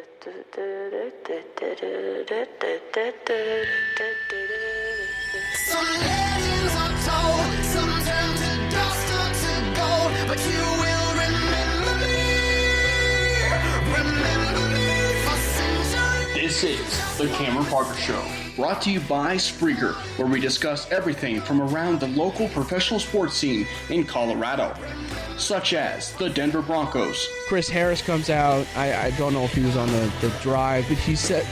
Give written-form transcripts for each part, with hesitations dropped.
Some legends are told, some turn to dust or to gold, but you will remember me for centuries. This is the Cameron Parker Show, brought to you by Spreaker, where we discuss everything from around the local professional sports scene in Colorado, such as the Denver Broncos. Chris Harris comes out. I don't know if he was on the drive, but he said,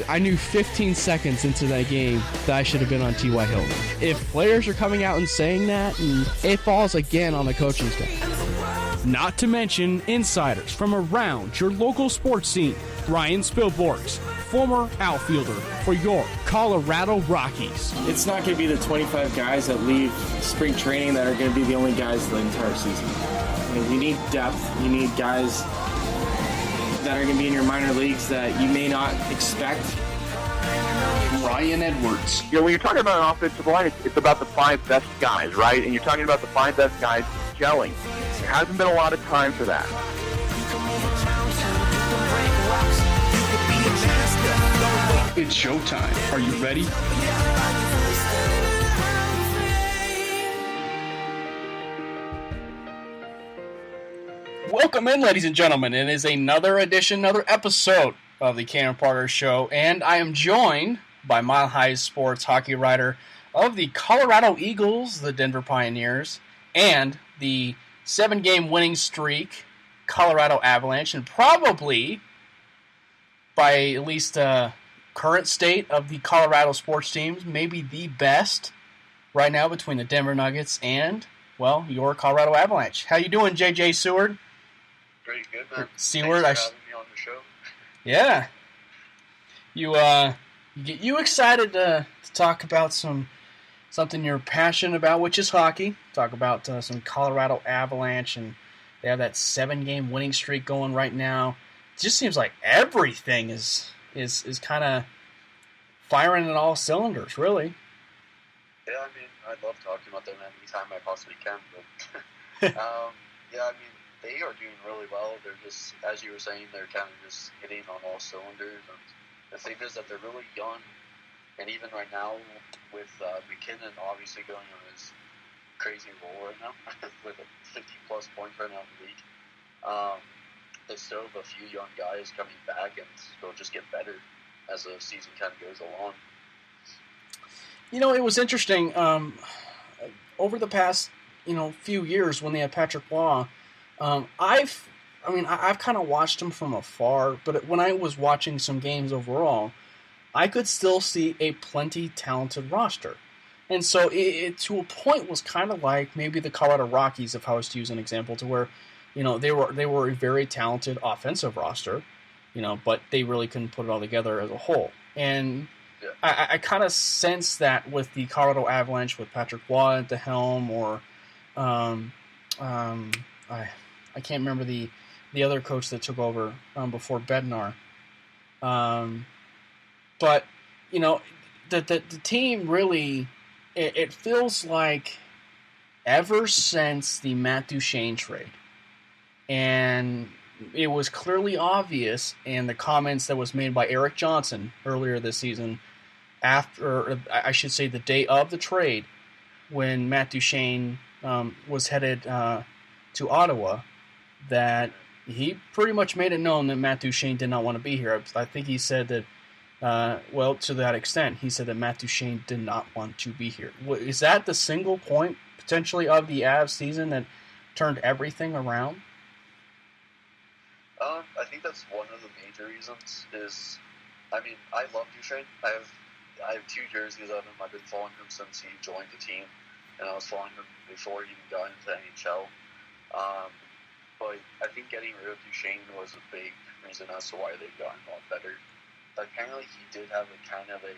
I knew 15 seconds into that game that I should have been on T.Y. Hilton. If players are coming out and saying that, it falls again on the coaching staff. Not to mention insiders from around your local sports scene. Ryan Spilborgs, former outfielder for your Colorado Rockies. It's not going to be the 25 guys that leave spring training that are going to be the only guys the entire season. I mean, you need depth. You need guys that are going to be in your minor leagues that you may not expect. Ryan Edwards. You know, when you're talking about an offensive line, it's about the five best guys, right? And you're talking about the five best guys gelling. There hasn't been a lot of time for that. It's showtime. Are you ready? Welcome in, ladies and gentlemen. It is another episode of the Cameron Parker Show, and I am joined by Mile High Sports hockey writer of the Colorado Eagles, the Denver Pioneers, and the 7-game winning streak Colorado Avalanche, and probably, by at least current state of the Colorado sports teams, maybe the best right now between the Denver Nuggets and, well, your Colorado Avalanche. How you doing, JJ Seward? Pretty good, man. Seward, Thanks for having me on the show. Yeah. You excited to talk about something you're passionate about, which is hockey. Talk about some Colorado Avalanche, and they have that 7-game winning streak going right now. It just seems like everything is kind of firing on all cylinders, really. Yeah, I mean, I love talking about them anytime I possibly can. But yeah, I mean, they are doing really well. They're just, as you were saying, they're kind of just hitting on all cylinders. And the thing is that they're really young. And even right now, with McKinnon obviously going on his crazy roll right now, with 50-plus points right now in the league, they still have a few young guys coming back, and they'll just get better as the season kind of goes along. You know, it was interesting. Over the past, few years when they had Patrick Waugh, I've kind of watched him from afar, but when I was watching some games overall, I could still see a plenty talented roster. And so it to a point was kind of like maybe the Colorado Rockies, if I was to use an example, to where, they were a very talented offensive roster, but they really couldn't put it all together as a whole. And yeah. I kind of sense that with the Colorado Avalanche, with Patrick Waugh at the helm, or I can't remember the other coach that took over before Bednar. But, the team really, it feels like ever since the Matt Duchene trade, and it was clearly obvious in the comments that was made by Eric Johnson earlier this season, after, I should say, the day of the trade, when Matt Duchene was headed to Ottawa, that he pretty much made it known that Matt Duchene did not want to be here. I think he said that, to that extent, he said that Matt Duchene did not want to be here. Is that the single point, potentially, of the Avs season that turned everything around? I think that's one of the major reasons is, I mean, I love Duchene. I have 2 jerseys of him. I've been following him since he joined the team, and I was following him before he even got into the NHL. But I think getting rid of Duchene was a big reason as to why they've gotten a lot better. Apparently, he did have a kind of a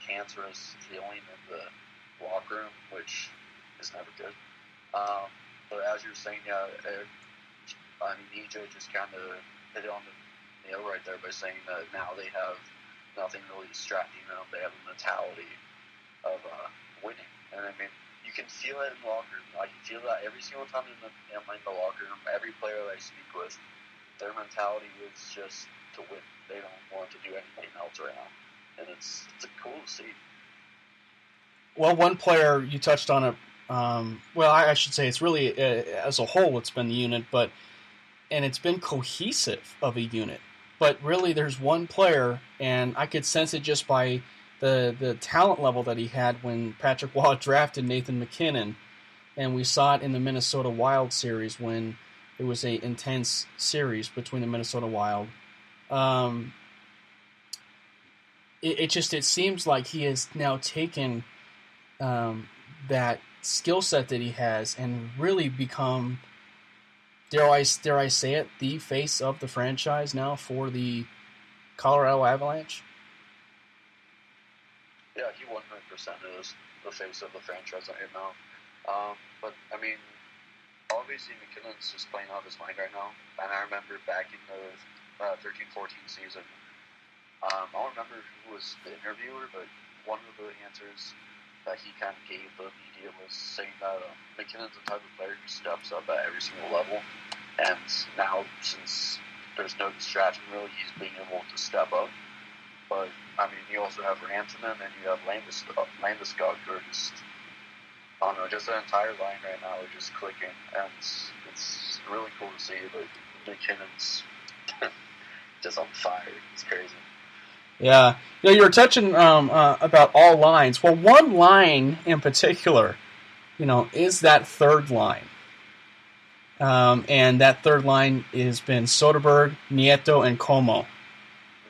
cancerous feeling in the locker room, which is never good. But as you were saying, EJ just kind of hit it on the nail right there by saying that now they have nothing really distracting them. They have a mentality of winning. And I mean, you can feel it in the locker room. I can feel that every single time I'm in the locker room. Every player that I speak with, their mentality is just to win. They don't want to do anything else right now, and it's cool to see. Well, one player you touched on it. Well, I should say it's really as a whole, it's been the unit, and it's been cohesive of a unit. But really, there's one player, and I could sense it just by the talent level that he had when Patrick Waugh drafted Nathan McKinnon, and we saw it in the Minnesota Wild series when it was a intense series between the Minnesota Wild. It seems like he has now taken that skill set that he has and really become, dare I say it, the face of the franchise now for the Colorado Avalanche. Yeah, he 100% is the face of the franchise right now. But, I mean, obviously McKinnon's just playing out of his mind right now. And I remember back in the 13-14 season, I don't remember who was the interviewer, but one of the answers that he kind of gave the media was saying that McKinnon's the type of player who steps up at every single level. And now, since there's no distraction really, he's being able to step up. But, I mean, you also have Rantanen and you have Landeskog who are just, I don't know, just the entire line right now are just clicking. And it's really cool to see that McKinnon's just on fire. It's crazy. Yeah. You were touching about all lines. Well, one line in particular, is that third line. And that third line has been Soderberg, Nieto, and Como.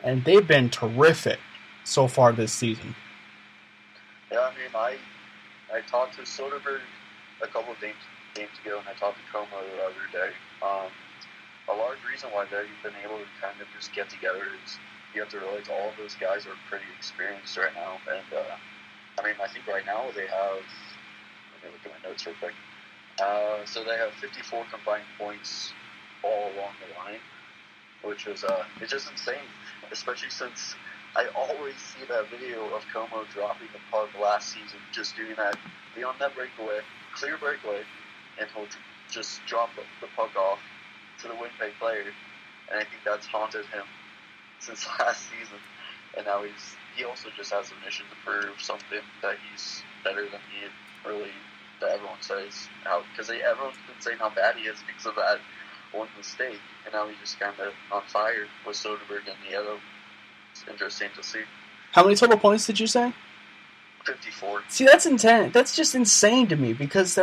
And they've been terrific so far this season. Yeah, I mean, I talked to Soderberg a couple of games ago, and I talked to Como the other day. A large reason why they've been able to kind of just get together is you have to realize all of those guys are pretty experienced right now. And, I mean, I think right now they have, let me look at my notes real quick. So they have 54 combined points all along the line, which is it's just insane, especially since I always see that video of Como dropping the puck last season, just doing that, be on that breakaway, clear breakaway, and he'll just drop the puck off to the Winnipeg player, and I think that's haunted him since last season. And now he also just has a mission to prove something that he's better than he really, that everyone says, because everyone's been saying how bad he is because of that one mistake, and now he's just kind of on fire with Soderberg and Nieto. It's interesting to see. How many total points did you say? 54. See, that's intense. That's just insane to me because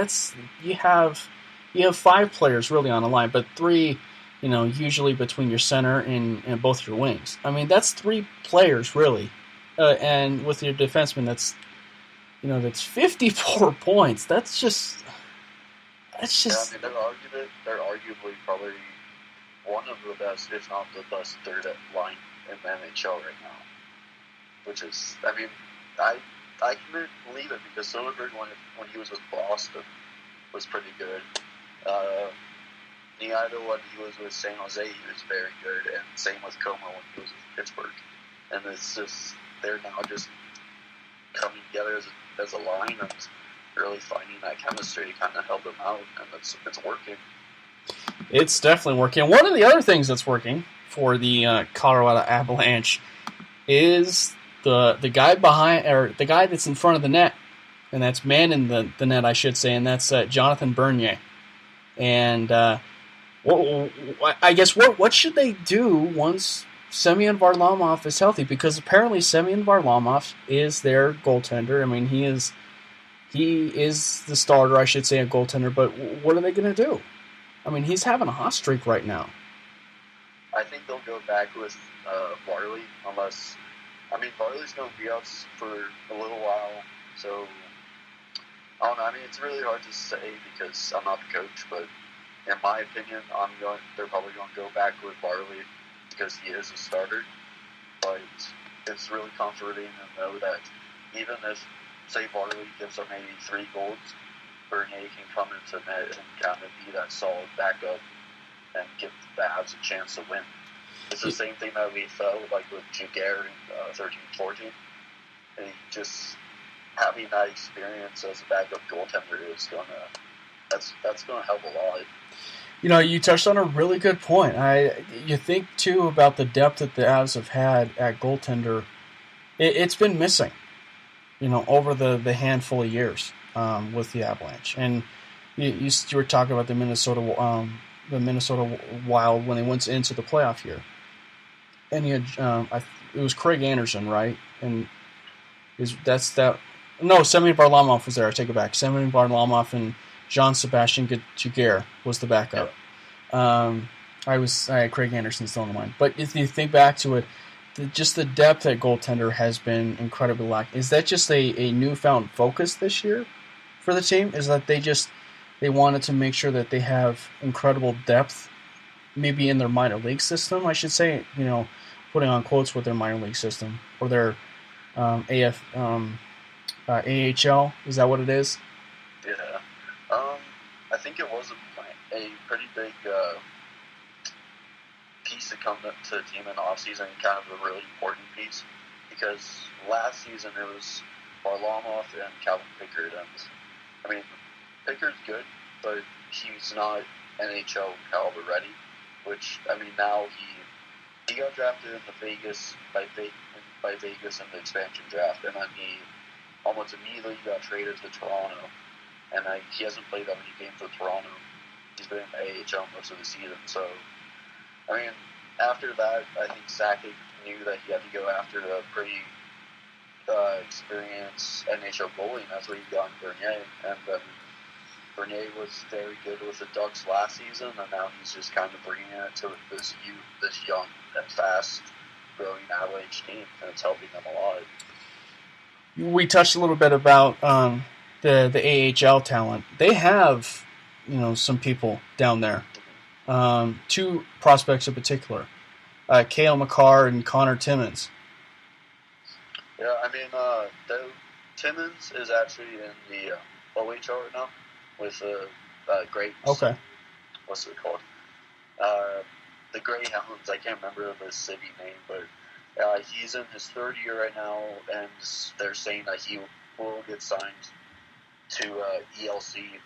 you have 5 players really on the line, but 3, usually between your center and both your wings. I mean, that's 3 players really, and with your defenseman, that's 54 points. That's just. Yeah, I mean, they're arguably probably one of the best, if not the best, third line in the NHL right now. Which is, I mean, I can believe it because Soderberg, when he was with Boston, was pretty good. Nieto, when he was with San Jose, he was very good, and same with Como when he was with Pittsburgh. And it's just, they're now just coming together as a line and really finding that chemistry to kind of help them out, and it's working. It's definitely working. One of the other things that's working for the Colorado Avalanche is the guy behind, or the guy that's in front of the net, and that's man in the net, I should say, and that's Jonathan Bernier. And I guess what should they do once Semyon Varlamov is healthy? Because apparently Semyon Varlamov is their goaltender. I mean, he is the starter, I should say, a goaltender. But what are they going to do? I mean, he's having a hot streak right now. I think they'll go back with Varley, unless, I mean, Varley's going to be out for a little while. So I don't know. I mean, it's really hard to say because I'm not the coach, but in my opinion, they're probably going to go back with Varley because he is a starter. But it's really comforting to know that even if, say, Varley gives up maybe 3 goals, Bernier can come into net and kind of be that solid backup and give the Avs a chance to win. It's the same thing that we felt like with Giguère in 13-14. And just having that experience as a backup goaltender is that's going to help a lot. You touched on a really good point. You think, too, about the depth that the Avs have had at goaltender. It's been missing, over the handful of years with the Avalanche. And you were talking about the Minnesota Wild when they went into the playoff year. And it was Craig Anderson, right? And No, Semyon Varlamov was there. I take it back. Semyon Varlamov and Jean-Sebastien Giguère was the backup. I had Craig Anderson still in mind. But if you think back to it, just the depth at goaltender has been incredibly lacking. Is that just a newfound focus this year for the team? Is that they wanted to make sure that they have incredible depth, maybe in their minor league system, I should say, putting on quotes with their minor league system, or their AHL? Is that what it is? Yeah. I think it was a pretty big piece to come to the team in the offseason, kind of a really important piece, because last season it was Varlamov and Calvin Pickard, and Pickard's good, but he's not NHL caliber ready, which, now he got drafted in the Vegas by Vegas in the expansion draft, and then he almost immediately got traded to Toronto, and he hasn't played that many games for Toronto. He's been in the AHL most of the season, so after that, I think Sakic knew that he had to go after a pretty experienced NHL goalie, and that's where he got Bernier, and Bernier was very good with the Ducks last season, and now he's just kind of bringing it to this young and fast-growing Avalanche team, and it's helping them a lot. We touched a little bit about the AHL talent. They have, some people down there. Two prospects in particular, Cale Makar and Connor Timmins. Yeah, Timmins is actually in the OHL right now with Grapes. Okay. What's it called? The Greyhounds. I can't remember the city name, but he's in his third year right now, and they're saying that he will get signed to ELC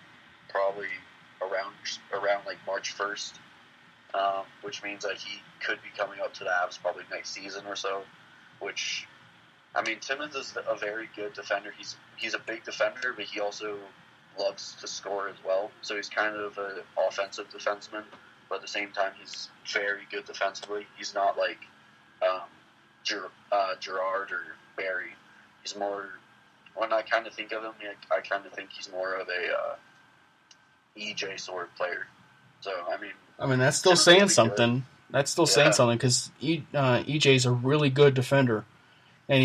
probably around like March 1st, which means that he could be coming up to the Avs probably next season or so. Which, Timmins is a very good defender. He's a big defender, but he also loves to score as well. So he's kind of an offensive defenseman, but at the same time, he's very good defensively. He's not like Gerard or Barry. He's more, when I kind of think of him, I kind of think he's more of a JJ Seward player. So, that's still saying something. That's still saying something, because EJ's a really good defender, and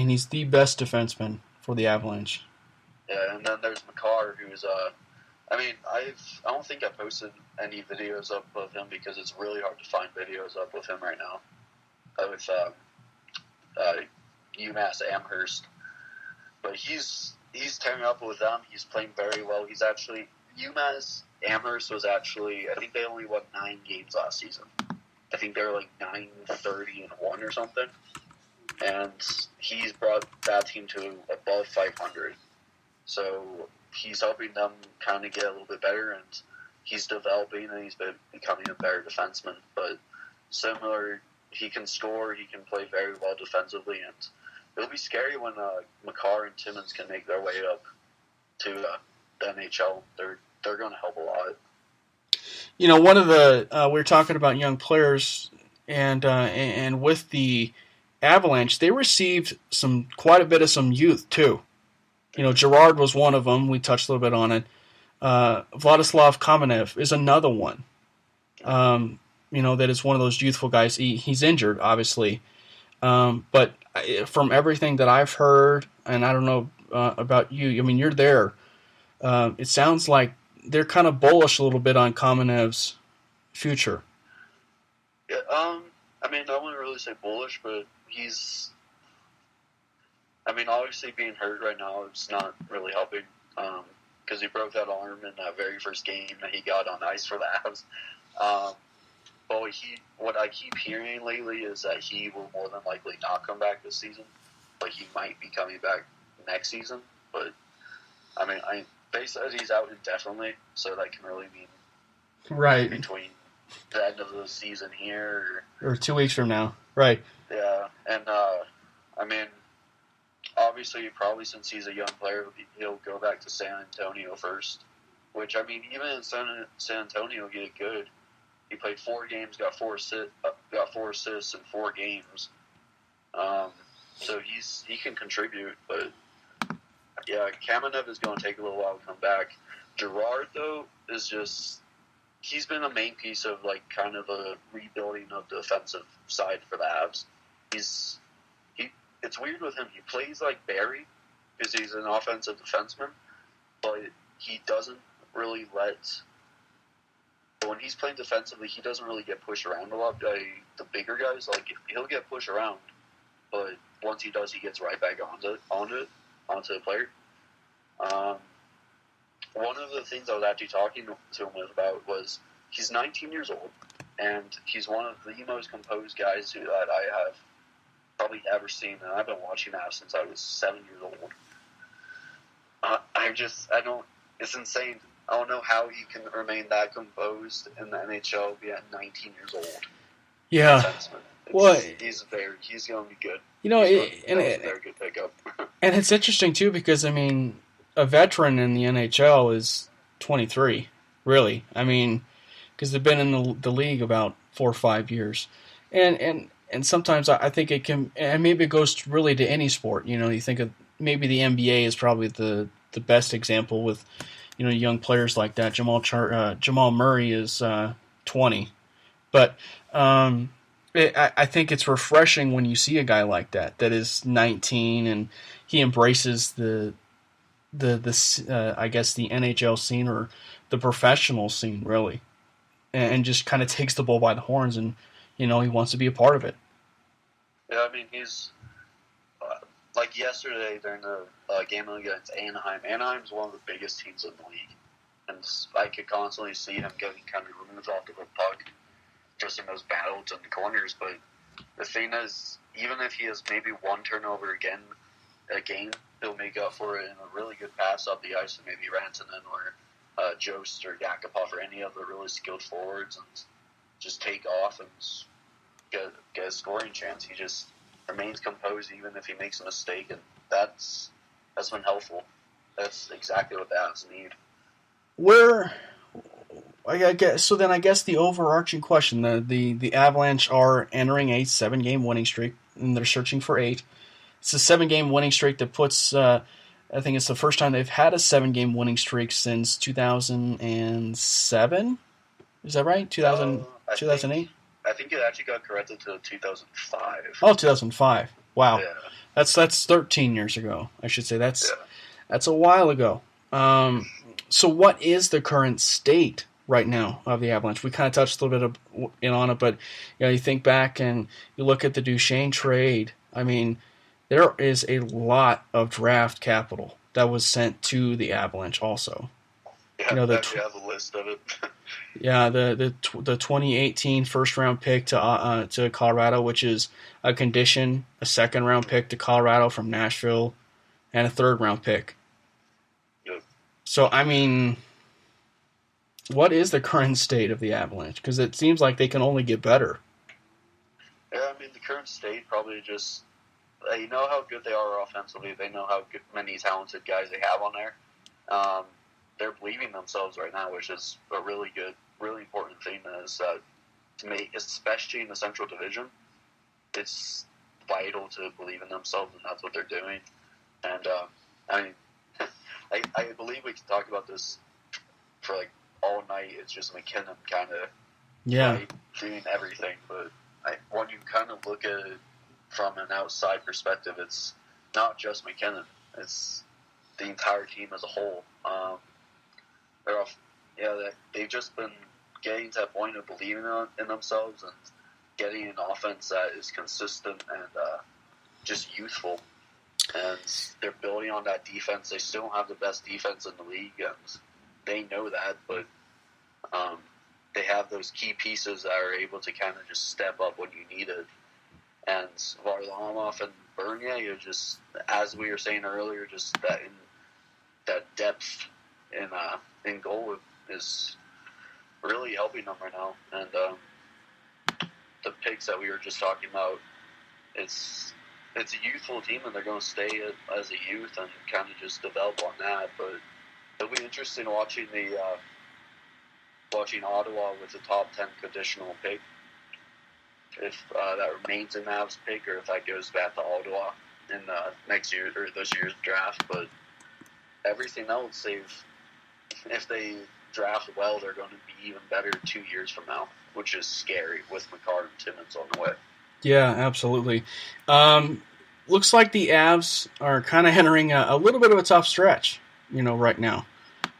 he's the best defenseman for the Avalanche. Yeah, and then there's Makar, who's I don't think I posted any videos up of him because it's really hard to find videos up with him right now. With UMass Amherst, but he's tearing up with them. He's playing very well. He's actually UMass Amherst was actually, I think they only won 9 games last season. I think they were like 9-30-1 or something, and he's brought that team to above 500. So he's helping them kind of get a little bit better, and he's developing, and he's been becoming a better defenseman. But similar, he can score, he can play very well defensively, and it'll be scary when Makar and Timmins can make their way up to the NHL. They're going to help a lot. One of the we were talking about young players, and with the Avalanche, they received quite a bit of some youth too. Gerard was one of them. We touched a little bit on it. Vladislav Kamenev is another one. That is one of those youthful guys. He's injured, obviously. But from everything that I've heard, and I don't know about you, you're there. It sounds like they're kind of bullish a little bit on Kamenev's future. Yeah, I wouldn't really say bullish, but he's... obviously being hurt right now is not really helping, because he broke that arm in that very first game that he got on ice for the Avs. But what I keep hearing lately is that he will more than likely not come back this season, but he might be coming back next season. But, they said he's out indefinitely, so that can really mean Right. between the end of the season here. Or 2 weeks from now. Right. Yeah, and I mean, obviously, probably since he's a young player, he'll go back to San Antonio first. Which, I mean, even in San Antonio, he did good. He played 4 games, got four assists in 4 games. So he can contribute, but yeah, Kamenev is going to take a little while to come back. Girard, though, is just he's been a main piece of like kind of a rebuilding of the offensive side for the Avs. It's weird with him. He plays like Barry because he's an offensive defenseman, but he doesn't really when he's playing defensively, he doesn't really get pushed around a lot. The bigger guys, like he'll get pushed around, but once he does, he gets right back onto the player. One of the things I was actually talking to him about was he's 19 years old, and he's one of the most composed guys that I have probably ever seen, and I've been watching Avs since I was 7 years old. It's insane. I don't know how he can remain that composed in the NHL, be at 19 years old. Yeah. He's going to be good. You know, a very good pickup. And it's interesting too because I mean, a veteran in the NHL is 23. Really, I mean, because they've been in the league about 4 or 5 years, and sometimes I think it can, and maybe it goes really to any sport. You know, you think of maybe the NBA is probably the best example with, you know, young players like that. Jamal Murray is 20, but I think it's refreshing when you see a guy like that is 19 and he embraces the I guess the NHL scene or the professional scene really, and just kind of takes the bull by the horns, and you know he wants to be a part of it. Yeah, I mean he's like yesterday during the game against Anaheim. Anaheim's one of the biggest teams in the league, and I could constantly see him getting kind of removed off of the puck just in those battles in the corners. But the thing is, even if he has maybe one turnover again a game, he'll make up for it in a really good pass up the ice to maybe Rantanen or Jost or Yakupov or any of the really skilled forwards and just take off and get a scoring chance. He just remains composed even if he makes a mistake, and that's been helpful. That's exactly what the Avs need. I guess the overarching question, the Avalanche are entering a 7-game winning streak, and they're searching for 8. It's a 7-game winning streak that puts, I think it's the first time they've had a 7-game winning streak since 2007. Is that right? 2008? I think it actually got corrected to 2005. Oh, 2005. Wow. Yeah. That's 13 years ago, I should say. That's a while ago. So what is the current state right now of the Avalanche? We kind of touched a little bit on it, but you know, you think back and you look at the Duchesne trade. I mean, there is a lot of draft capital that was sent to the Avalanche also. Yeah, you know, I actually have a list of it. Yeah, the 2018 first-round pick to Colorado, which is a condition, a second-round pick to Colorado from Nashville, and a third-round pick. Yep. So, I mean, what is the current state of the Avalanche? Because it seems like they can only get better. Yeah, I mean, the current state probably just, they know how good they are offensively. They know how many talented guys they have on there. They're believing themselves right now, which is a really good, really important thing. Is to make, especially in the Central Division, it's vital to believe in themselves, and that's what they're doing. And I mean, I believe we can talk about this for like all night. It's just McKinnon kind of doing everything, but when you kind of look at it from an outside perspective, it's not just McKinnon; it's the entire team as a whole. They've just been getting to that point of believing in themselves and getting an offense that is consistent and just youthful. And they're building on that defense. They still don't have the best defense in the league, and they know that, but they have those key pieces that are able to kind of just step up when you need it. And Varlamov and Bernier, just as we were saying earlier, just that depth in goal is really helping them right now. And the picks that we were just talking about, it's a youthful team, and they're going to stay as a youth and kind of just develop on that. But it'll be interesting watching watching Ottawa with the top 10 conditional pick. If that remains an Avs pick, or if that goes back to Ottawa in next year or this year's draft. But everything else, if they draft well, they're going to be even better 2 years from now, which is scary with McCarr and Timmins on the way. Yeah, absolutely. Looks like the Avs are kind of entering a little bit of a tough stretch, right now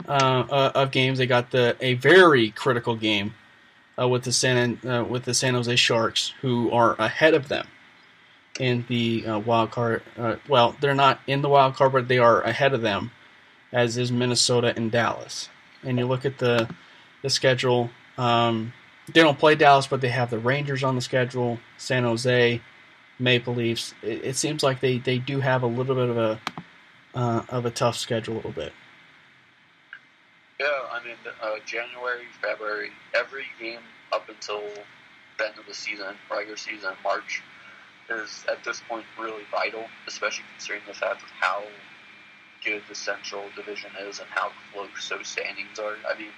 of games. They got a very critical game with the San Jose Sharks, who are ahead of them in the wild card. Well, they're not in the wild card, but they are ahead of them, as is Minnesota and Dallas. And you look at the schedule. They don't play Dallas, but they have the Rangers on the schedule, San Jose, Maple Leafs. It seems like they do have a little bit of a tough schedule, a little bit. Yeah, I mean, January, February, every game up until the end of the season, regular season, March, is at this point really vital, especially considering the fact of how good the Central Division is and how close those standings are. I mean,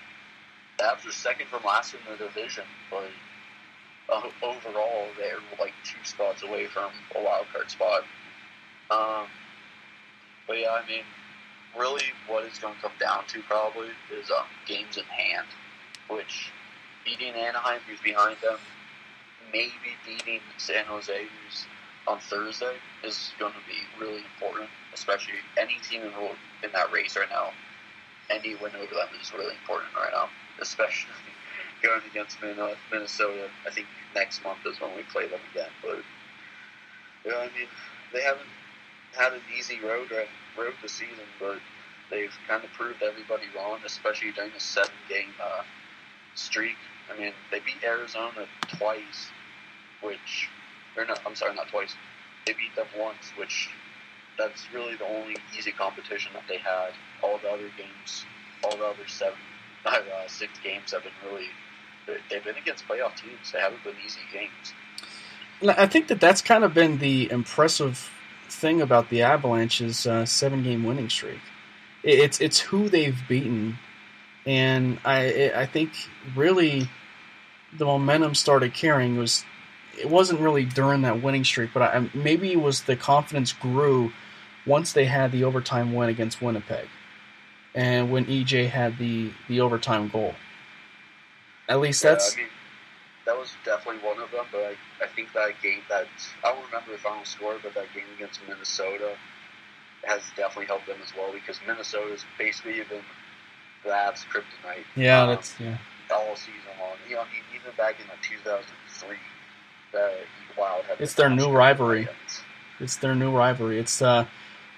the Avs are second from last in the division, but overall they're like 2 spots away from a wild card spot. But yeah, I mean, really what it's going to come down to probably is games in hand, which beating Anaheim, who's behind them, maybe beating San Jose, who's on Thursday, is going to be really important, especially any team in that race right now. Any win over them is really important right now, especially going against Minnesota. I think next month is when we play them again. But yeah, I mean, they haven't had an easy road this season, but they've kind of proved everybody wrong, especially during the 7-game streak. I mean, they beat Arizona twice, not twice. They beat them once, which that's really the only easy competition that they had. All the other games, all the other 6 games have been they've been against playoff teams. They haven't been easy games. I think that's kind of been the impressive thing about the Avalanche's 7-game winning streak. It's who they've beaten, and I think really the momentum started carrying. It wasn't really during that winning streak, but maybe it was the confidence grew once they had the overtime win against Winnipeg, and when EJ had the overtime goal. At least that's... I mean, that was definitely one of them, but I think that game, I don't remember the final score, but that game against Minnesota has definitely helped them as well, because Minnesota's basically been the Avs' kryptonite. Yeah, all season long. I mean, even back in 2003, the Wild had... It's their new rivalry. It's their new rivalry. It's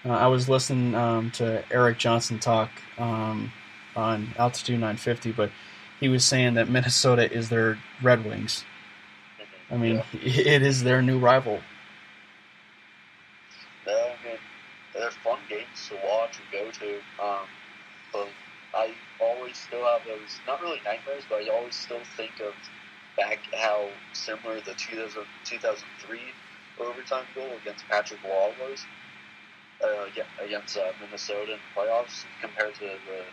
I was listening to Eric Johnson talk on Altitude 950, but he was saying that Minnesota is their Red Wings. I mean, It is their new rival. Yeah, I mean, they're fun games to watch and go to. But I always still have those, not really nightmares, but I always still think of back how similar the 2003 overtime goal against Patrick Wall was against Minnesota in the playoffs compared to the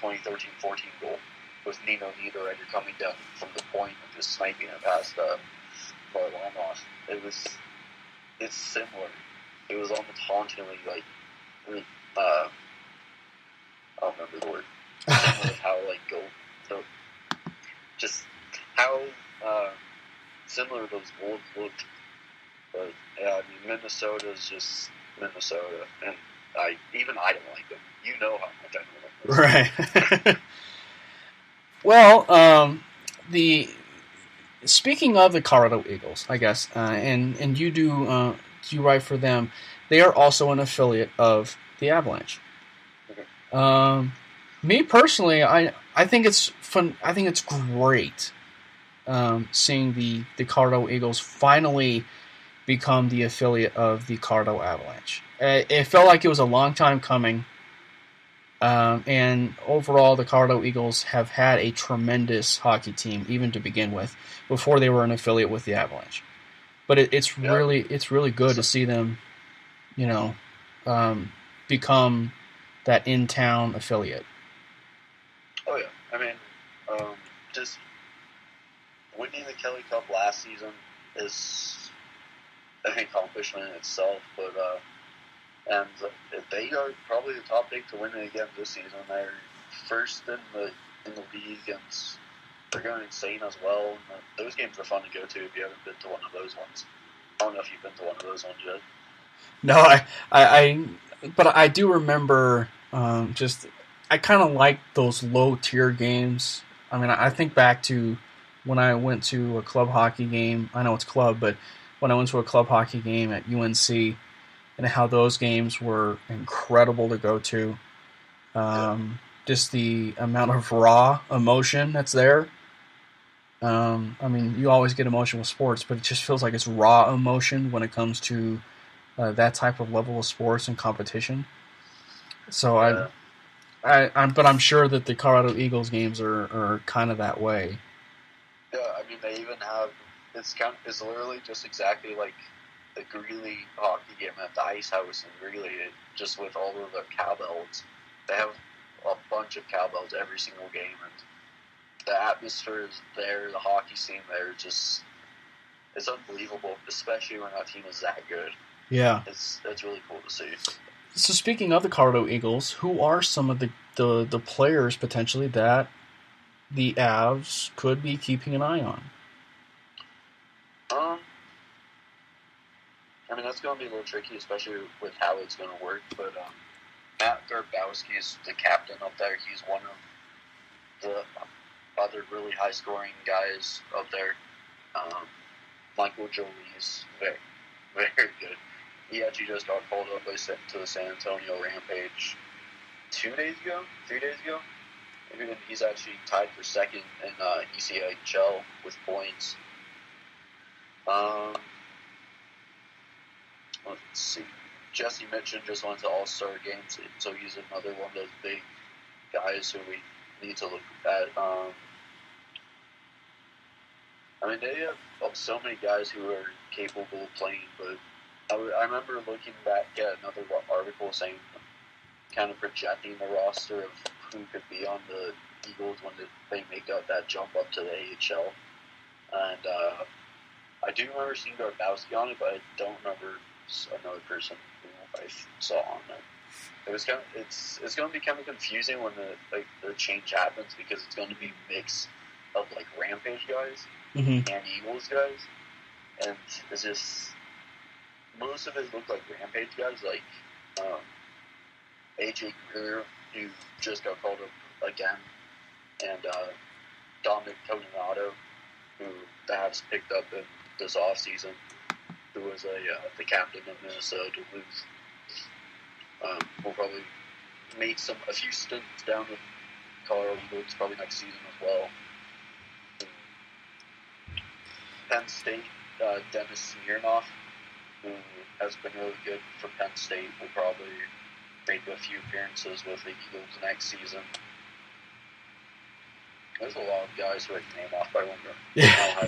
2013-14 goal with Nino Niederreiter coming down from the point and just sniping it past Varlamov. It's similar. It was almost hauntingly like, I don't remember the word. Similar with how just how similar those goals looked. But yeah, I mean, Minnesota's just Minnesota, and I don't like them. You know how much I don't like them. Right. Well, speaking of the Colorado Eagles, I guess, and you write for them. They are also an affiliate of the Avalanche. Okay. Me personally, I think it's fun. I think it's great seeing the Colorado Eagles finally become the affiliate of the Colorado Avalanche. It felt like it was a long time coming. And overall, the Colorado Eagles have had a tremendous hockey team, even to begin with, before they were an affiliate with the Avalanche. But it's really good to see them, become that in-town affiliate. Oh yeah, I mean, just winning the Kelly Cup last season is an accomplishment in itself. But and they are probably the top pick to win it again this season. They're first in the league, and they're going insane as well. And those games are fun to go to if you haven't been to one of those ones. I don't know if you've been to one of those ones yet. No, but I do remember. I kind of like those low tier games. I mean, I think back to when I went to a club hockey game. I know it's club, but when I went to a club hockey game at UNC, and how those games were incredible to go to. Just the amount of raw emotion that's there. I mean, you always get emotion with sports, but it just feels like it's raw emotion when it comes to that type of level of sports and competition. So but I'm sure that the Colorado Eagles games are kind of that way. Yeah, I mean, they even have it's literally just exactly like the Greeley hockey game at the Ice House in Greeley, just with all of their cowbells. They have a bunch of cowbells every single game, and the atmosphere is there, the hockey scene there, it's unbelievable, especially when that team is that good. Yeah. It's really cool to see. So speaking of the Colorado Eagles, who are some of the players potentially that the Avs could be keeping an eye on? I mean, that's going to be a little tricky, especially with how it's going to work. But Matt Garbowski is the captain up there. He's one of the other really high-scoring guys up there. Michael Jolie's very, very good. He actually just got called up to the San Antonio Rampage 3 days ago. And he's actually tied for second in ECHL with points. Let's see. Jesse Mitchell just went to All-Star games, so he's another one of those big guys who we need to look at. I mean, they have so many guys who are capable of playing, but I remember looking back at another article saying, kind of projecting the roster of who could be on the Eagles when they make that jump up to the AHL. And I do remember seeing Garbowski on it, but I don't remember another person who I saw on there. It was it's going to be kind of confusing when the change happens, because it's going to be a mix of like Rampage guys and Eagles guys, and it's just most of it look like Rampage guys, like AJ Greer, who just got called up again, and Dominic Toninato, who the Habs picked up in this offseason, who was the captain of Minnesota Duluth. Will probably make a few stints down with Colorado Eagles probably next season as well. Penn State, Dennis Smirnoff, who has been really good for Penn State, will probably make a few appearances with the Eagles next season. There's a lot of guys who I can name off, but I don't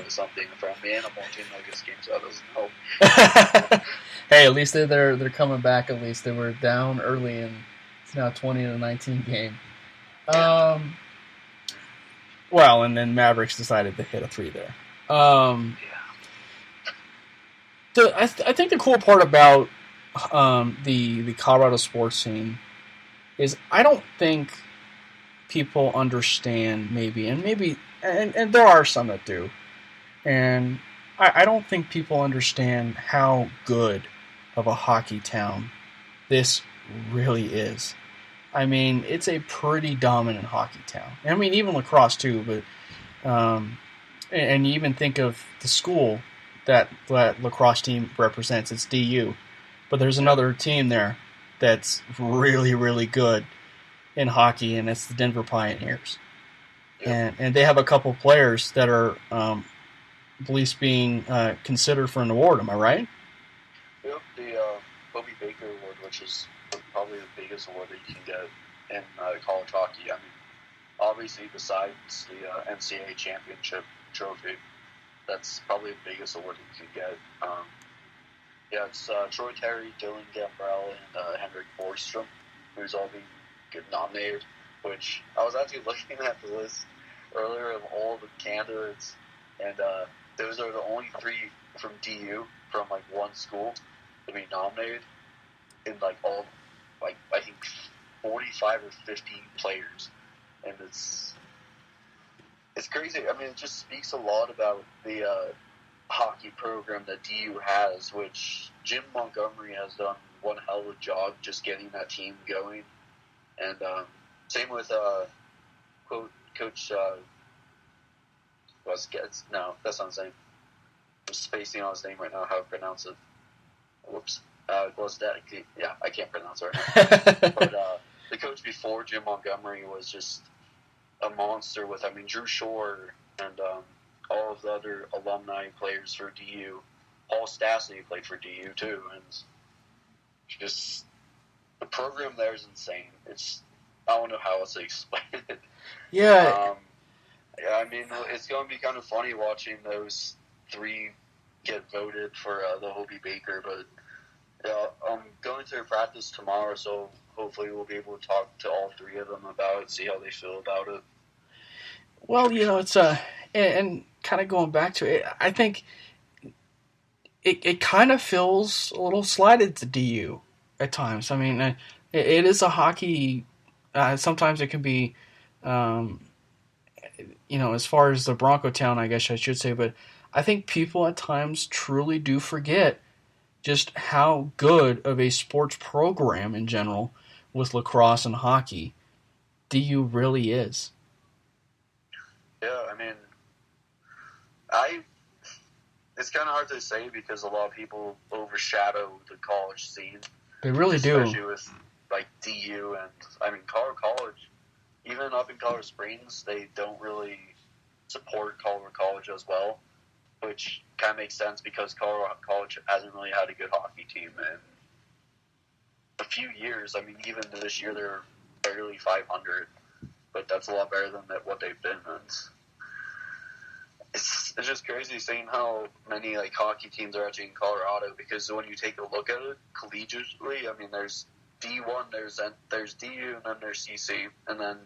have something in front of me, and I'm watching Nuggets games, so that doesn't help. Hey, at least they're coming back. At least they were down early, and it's now 20-19 game. Well, and then Mavericks decided to hit a 3 there. I think the cool part about the Colorado sports scene is I don't think people understand and there are some that do, and I don't think people understand how good of a hockey town this really is. I mean, it's a pretty dominant hockey town. I mean, even lacrosse too, but and you even think of the school that lacrosse team represents. It's DU, but there's another team there that's really, really good in hockey, and it's the Denver Pioneers. Yep. And they have a couple players that are at least being considered for an award. Am I right? Yep, the Bobby Baker Award, which is probably the biggest award that you can get in college hockey. I mean, obviously, besides the NCAA championship trophy, that's probably the biggest award you can get. Yeah, it's Troy Terry, Dylan Gambrell, and Henrik Borgstrom, who's all being nominated. Which I was actually looking at the list earlier of all the candidates, and those are the only 3 from DU from like one school to be nominated in like all, like I think 45 or 50 players, and it's crazy. I mean, it just speaks a lot about the hockey program that DU has, which Jim Montgomery has done one hell of a job just getting that team going, and same with Coach. No, that's not his name. I'm spacing on his name right now. How to pronounce it? Whoops. Yeah, I can't pronounce it right now. But the coach before Jim Montgomery was just a monster. With Drew Shore and all of the other alumni players for DU. Paul Stastny played for DU too, and just the program there is insane. I don't know how else to explain it. Yeah. Yeah, I mean, it's going to be kind of funny watching those 3 get voted for the Hobie Baker, but I'm going to their practice tomorrow, so hopefully we'll be able to talk to all 3 of them about it, see how they feel about it. Well, it's and kind of going back to it, I think it kind of feels a little slighted to DU at times. I mean, it is a hockey. Sometimes it can be, as far as the Bronco town, I guess I should say, but I think people at times truly do forget just how good of a sports program in general with lacrosse and hockey DU really is. Yeah, I mean, it's kind of hard to say because a lot of people overshadow the college scene. They really do. Especially with, like, DU and, Colorado College, even up in Colorado Springs, they don't really support Colorado College as well, which kind of makes sense because Colorado College hasn't really had a good hockey team in a few years. I mean, even this year they're barely 500, but that's a lot better than what they've been. And it's just crazy seeing how many like hockey teams are actually in Colorado, because when you take a look at it collegiately, I mean, there's D1, there's DU, and then there's CC, and then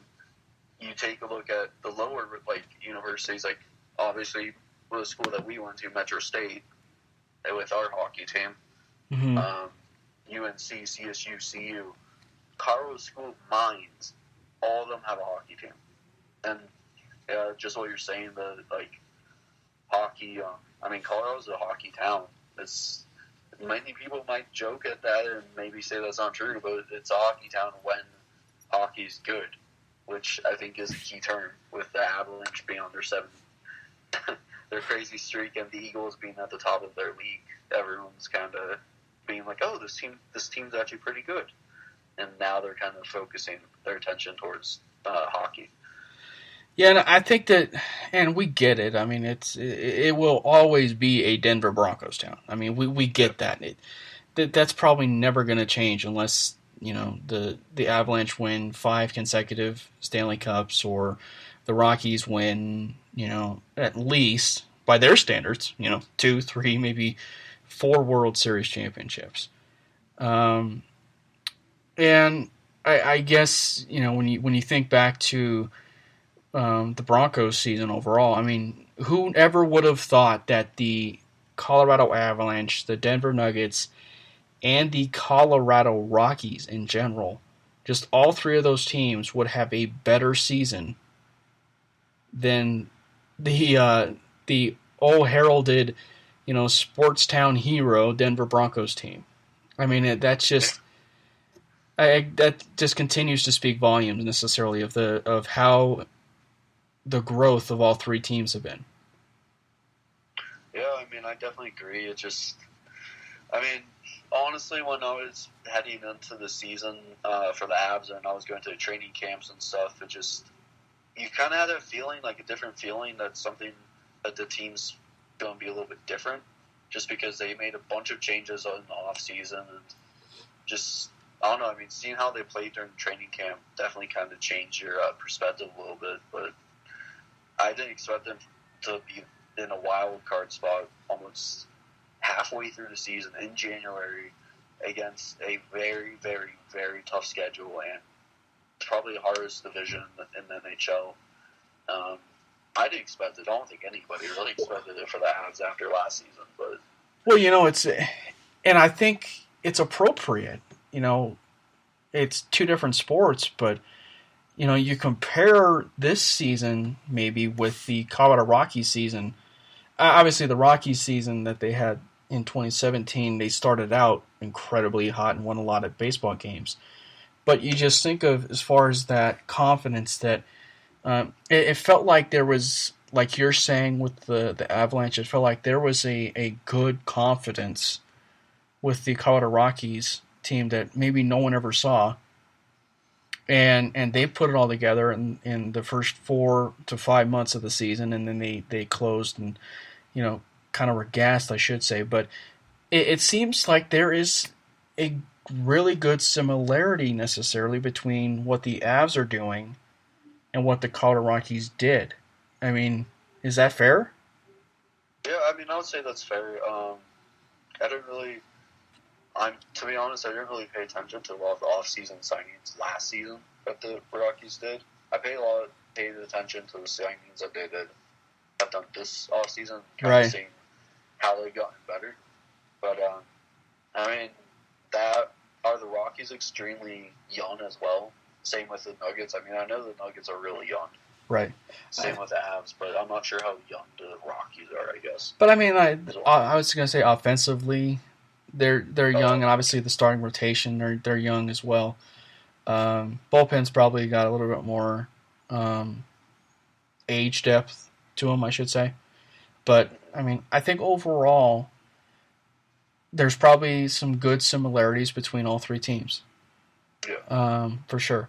you take a look at the lower like universities, like obviously the school that we went to, Metro State, with our hockey team, UNC, CSU, CU, Colorado School of Mines, all of them have a hockey team, and just what you're saying, the like hockey. Colorado's a hockey town. Many people might joke at that and maybe say that's not true, but it's a hockey town when hockey's good, which I think is a key term with the Avalanche being on their crazy streak and the Eagles being at the top of their league. Everyone's kind of being like, oh, this team's actually pretty good. And now they're kind of focusing their attention towards hockey. Yeah, and I think that, and we get it. I mean, it will always be a Denver Broncos town. I mean, we get that. That's probably never going to change unless the Avalanche win 5 consecutive Stanley Cups, or the Rockies win at least by their standards 2, 3, maybe 4 World Series championships. And I guess when you think back to the Broncos season overall, I mean, who ever would have thought that the Colorado Avalanche, the Denver Nuggets, and the Colorado Rockies in general, just all 3 of those teams would have a better season than the old heralded, sports town hero Denver Broncos team. I mean, that just continues to speak volumes necessarily of how the growth of all 3 teams have been. Yeah, I mean, I definitely agree. It just, honestly, when I was heading into the season for the Avs and I was going to training camps and stuff, you kind of had a feeling, like a different feeling, that something that the team's going to be a little bit different, just because they made a bunch of changes in the off season, and just I don't know. I mean, seeing how they played during training camp definitely kind of changed your perspective a little bit. But I didn't expect them to be in a wild card spot almost halfway through the season in January against a very, very, very tough schedule and probably the hardest division in the NHL. I didn't expect it. I don't think anybody really expected it for the Avs after last season. But Well, and I think it's appropriate. It's two different sports, but you compare this season maybe with the Colorado Rockies season. Obviously, the Rockies season that they had in 2017, they started out incredibly hot and won a lot of baseball games. But you just think of, as far as that confidence, that it felt like there was, like you're saying with the Avalanche, it felt like there was a good confidence with the Colorado Rockies team that maybe no one ever saw. And they put it all together in the first 4 to 5 months of the season, and then they closed and, kind of were gassed, I should say. But it seems like there is a really good similarity necessarily between what the Avs are doing and what the Colorado Rockies did. I mean, is that fair? yeah, I mean, I would say that's fair. To be honest, I didn't really pay attention to a lot of the off-season signings last season that the Rockies did. I paid attention to the signings that they have done this off-season, kind of seeing how they've gotten better. But, I mean, are the Rockies extremely young as well? Same with the Nuggets. I mean, I know the Nuggets are really young. Right. Same with the Avs, but I'm not sure how young the Rockies are, I guess. But I mean, I was going to say offensively, they're young, and obviously the starting rotation, they're young as well. Bullpen's probably got a little bit more age depth to them, I should say. But I mean, I think overall, there's probably some good similarities between all three teams. Yeah. For sure.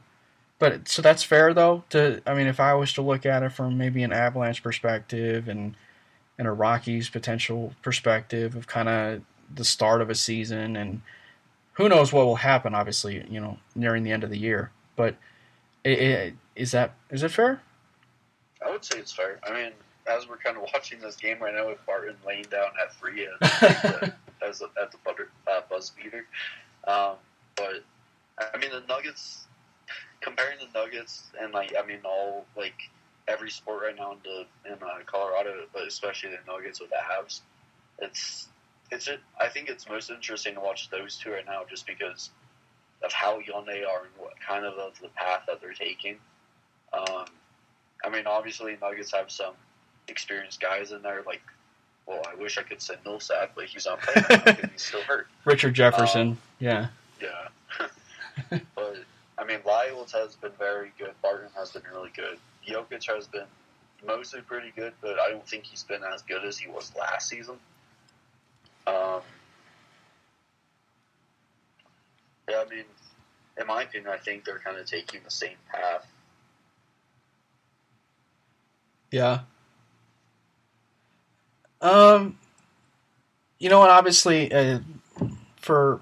But so that's fair though. If I was to look at it from maybe an Avalanche perspective and a Rockies potential perspective of kind of the start of a season, and who knows what will happen, obviously, nearing the end of the year. But is it fair? I would say it's fair. I mean, as we're kind of watching this game right now with Barton laying down at 3 at the buzz beater. But I mean, the Nuggets, comparing the Nuggets and all every sport right now in Colorado, but especially the Nuggets with the Avs, I think it's most interesting to watch those two right now just because of how young they are and what kind of the path that they're taking. I mean, obviously Nuggets have some experienced guys in there. I wish I could say Millsap, but he's not playing now because he's still hurt. Richard Jefferson, yeah. Yeah. But, I mean, Lyles has been very good. Barton has been really good. Jokic has been mostly pretty good, but I don't think he's been as good as he was last season. Yeah, I mean, in my opinion, I think they're kind of taking the same path. Yeah. Obviously, for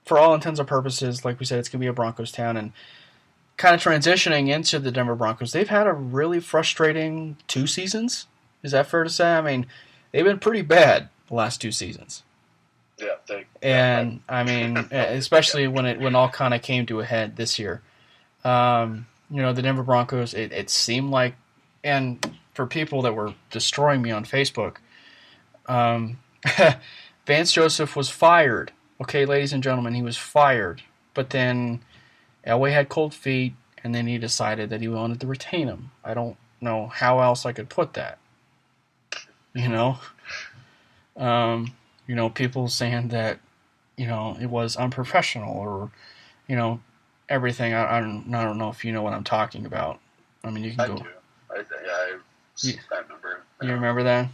all intents and purposes, like we said, it's going to be a Broncos town, and kind of transitioning into the Denver Broncos, they've had a really frustrating 2 seasons. Is that fair to say? I mean, they've been pretty bad the last 2 seasons. Yeah, I mean, especially when it all kind of came to a head this year. The Denver Broncos, it seemed like, and for people that were destroying me on Facebook, Vance Joseph was fired. Okay, ladies and gentlemen, he was fired. But then Elway had cold feet, and then he decided that he wanted to retain him. I don't know how else I could put that. People saying that, it was unprofessional or, everything. I don't know if you know what I'm talking about. I mean, you can go. Do. I remember. You remember that?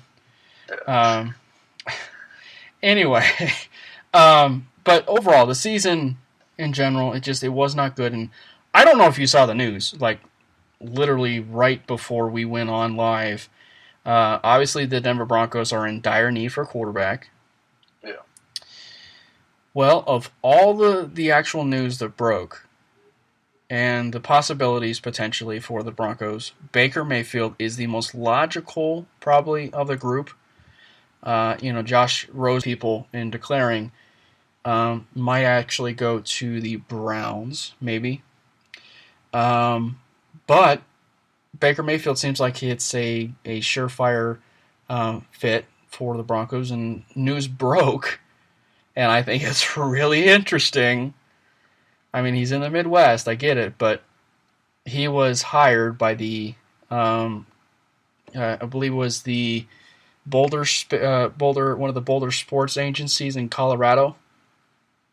Yeah. Anyway, but overall, the season in general, it was not good. And I don't know if you saw the news, literally right before we went on live. Obviously, the Denver Broncos are in dire need for a quarterback. Yeah. Well, of all the actual news that broke and the possibilities potentially for the Broncos, Baker Mayfield is the most logical, probably, of the group. Josh Rose people in declaring might actually go to the Browns, maybe. But Baker Mayfield seems like it's a surefire fit for the Broncos, and news broke, and I think it's really interesting. I mean, he's in the Midwest, I get it, but he was hired by the, I believe it was the Boulder, one of the Boulder sports agencies in Colorado.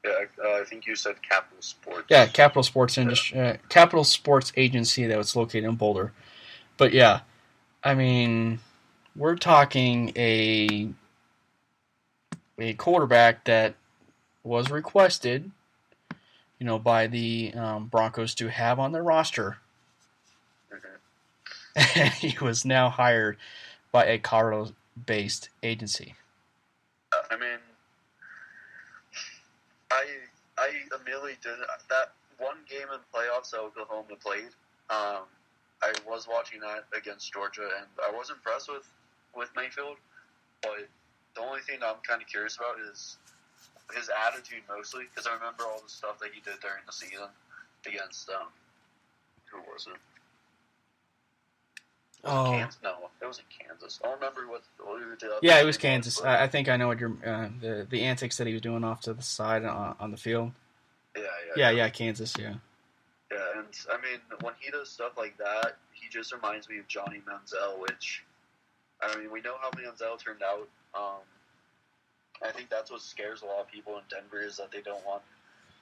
Yeah, I think you said Capital Sports. Yeah, Capital Sports Capital Sports Agency that was located in Boulder. But yeah, I mean, we're talking a quarterback that was requested, by the Broncos to have on their roster. Mm-hmm. And he was now hired by a Colorado-based agency. I mean, I immediately did that one game in playoffs that Oklahoma played. I was watching that against Georgia, and I was impressed with Mayfield. But the only thing I'm kind of curious about is his attitude mostly, because I remember all the stuff that he did during the season against who was it? Kansas? No, it was in Kansas. I don't remember what did. Yeah, it was Kansas. I think I know what you're the antics that he was doing off to the side on the field. Yeah, Kansas. Yeah, and I mean, when he does stuff like that, he just reminds me of Johnny Manziel, which, I mean, we know how Manziel turned out. I think that's what scares a lot of people in Denver, is that they don't want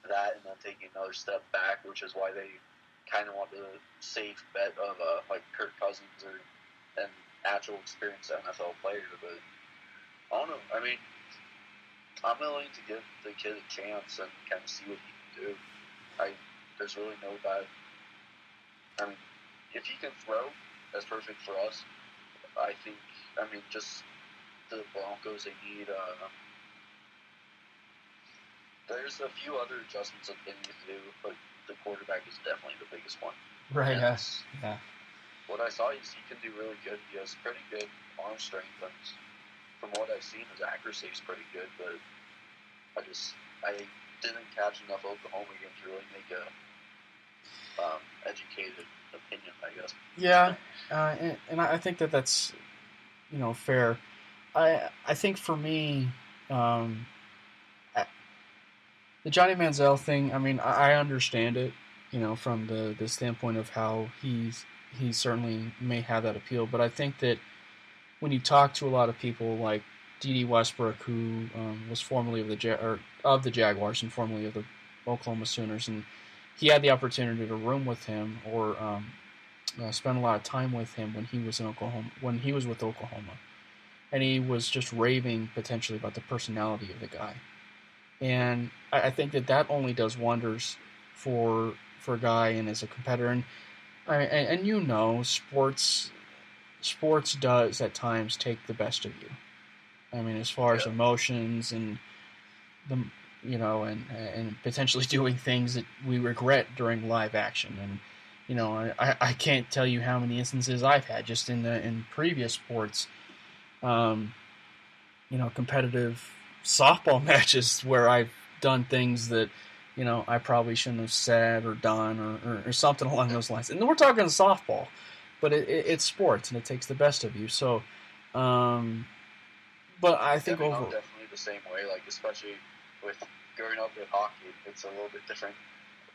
that and then taking another step back, which is why they kind of want the safe bet of like Kirk Cousins or an actual experienced NFL player. But I don't know. I mean, I'm willing to give the kid a chance and kind of see what he can do. There's really no bad. I mean, if he can throw, that's perfect for us. I think. I mean, just the Broncos, they need. There's a few other adjustments that they need to do, but the quarterback is definitely the biggest one. right. And Yes. Yeah. What I saw is he can do really good. He has pretty good arm strength, and from what I've seen, his accuracy is pretty good. But I didn't catch enough Oklahoma games to really make a educated opinion, I guess. Yeah, and I think that's fair. I think for me, the Johnny Manziel thing. I mean, I understand it, from the standpoint of how he certainly may have that appeal. But I think that when you talk to a lot of people like D.D. Westbrook, who was formerly of the Jaguars and formerly of the Oklahoma Sooners, and he had the opportunity to room with him or spend a lot of time with him when he was with Oklahoma, and he was just raving potentially about the personality of the guy. And I think that only does wonders for a guy and as a competitor. And sports does at times take the best of you. I mean, as far as emotions and and potentially doing things that we regret during live action. And I can't tell you how many instances I've had just in previous sports, competitive softball matches where I've done things that I probably shouldn't have said or done or something along those lines. And we're talking softball, but it's sports and it takes the best of you. So, but I think I'm definitely the same way. Like, especially with growing up with hockey, it's a little bit different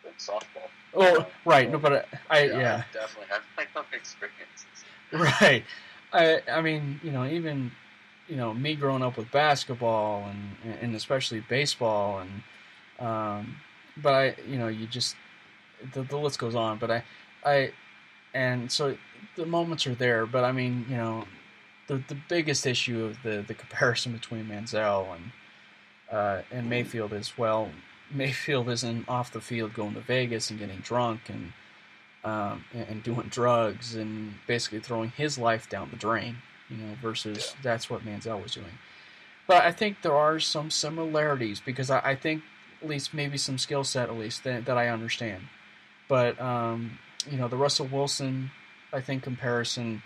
than softball. Oh, right. No, but I definitely have my own experiences. Right. I mean, even me growing up with basketball and especially baseball and but you just the list goes on. But and so the moments are there. But I mean, the biggest issue of the comparison between Manziel and Mayfield is, well, Mayfield isn't off the field going to Vegas and getting drunk and doing drugs and basically throwing his life down the drain, versus that's what Manziel was doing. But I think there are some similarities because I think at least maybe some skill set at least that I understand. But the Russell Wilson, I think comparison,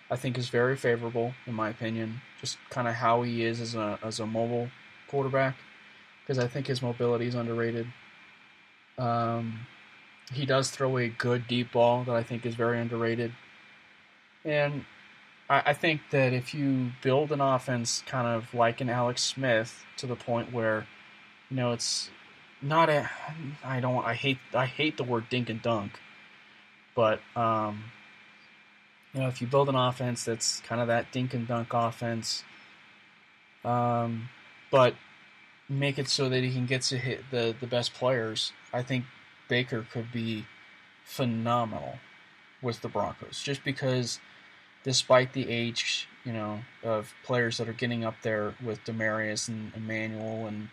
I think is very favorable in my opinion. Just kind of how he is as a mobile quarterback, because I think his mobility is underrated. He does throw a good deep ball that I think is very underrated. And I think that if you build an offense kind of like an Alex Smith to the point where, it's not I hate the word dink and dunk, but if you build an offense that's kind of that dink and dunk offense, but make it so that he can get to hit the best players, I think Baker could be phenomenal with the Broncos, just because despite the age, of players that are getting up there with Demarius and Emmanuel and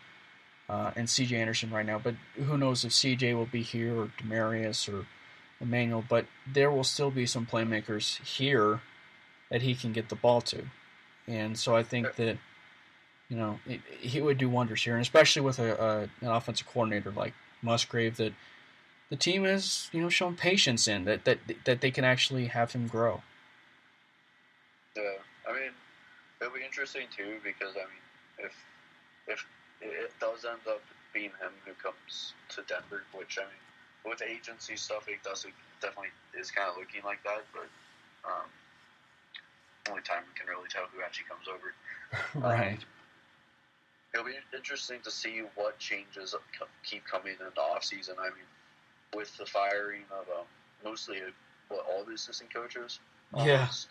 C.J. Anderson right now, but who knows if C.J. will be here or Demarius or Emmanuel, but there will still be some playmakers here that he can get the ball to. And so I think that, he would do wonders here, and especially with an offensive coordinator like Musgrave that the team has, shown patience in, that they can actually have him grow. Yeah, I mean, it'll be interesting too because if it does end up being him who comes to Denver, which with agency stuff, it definitely is kind of looking like that. But only time we can really tell who actually comes over. Right. It'll be interesting to see what changes keep coming in the off season. With the firing of mostly all the assistant coaches. Almost.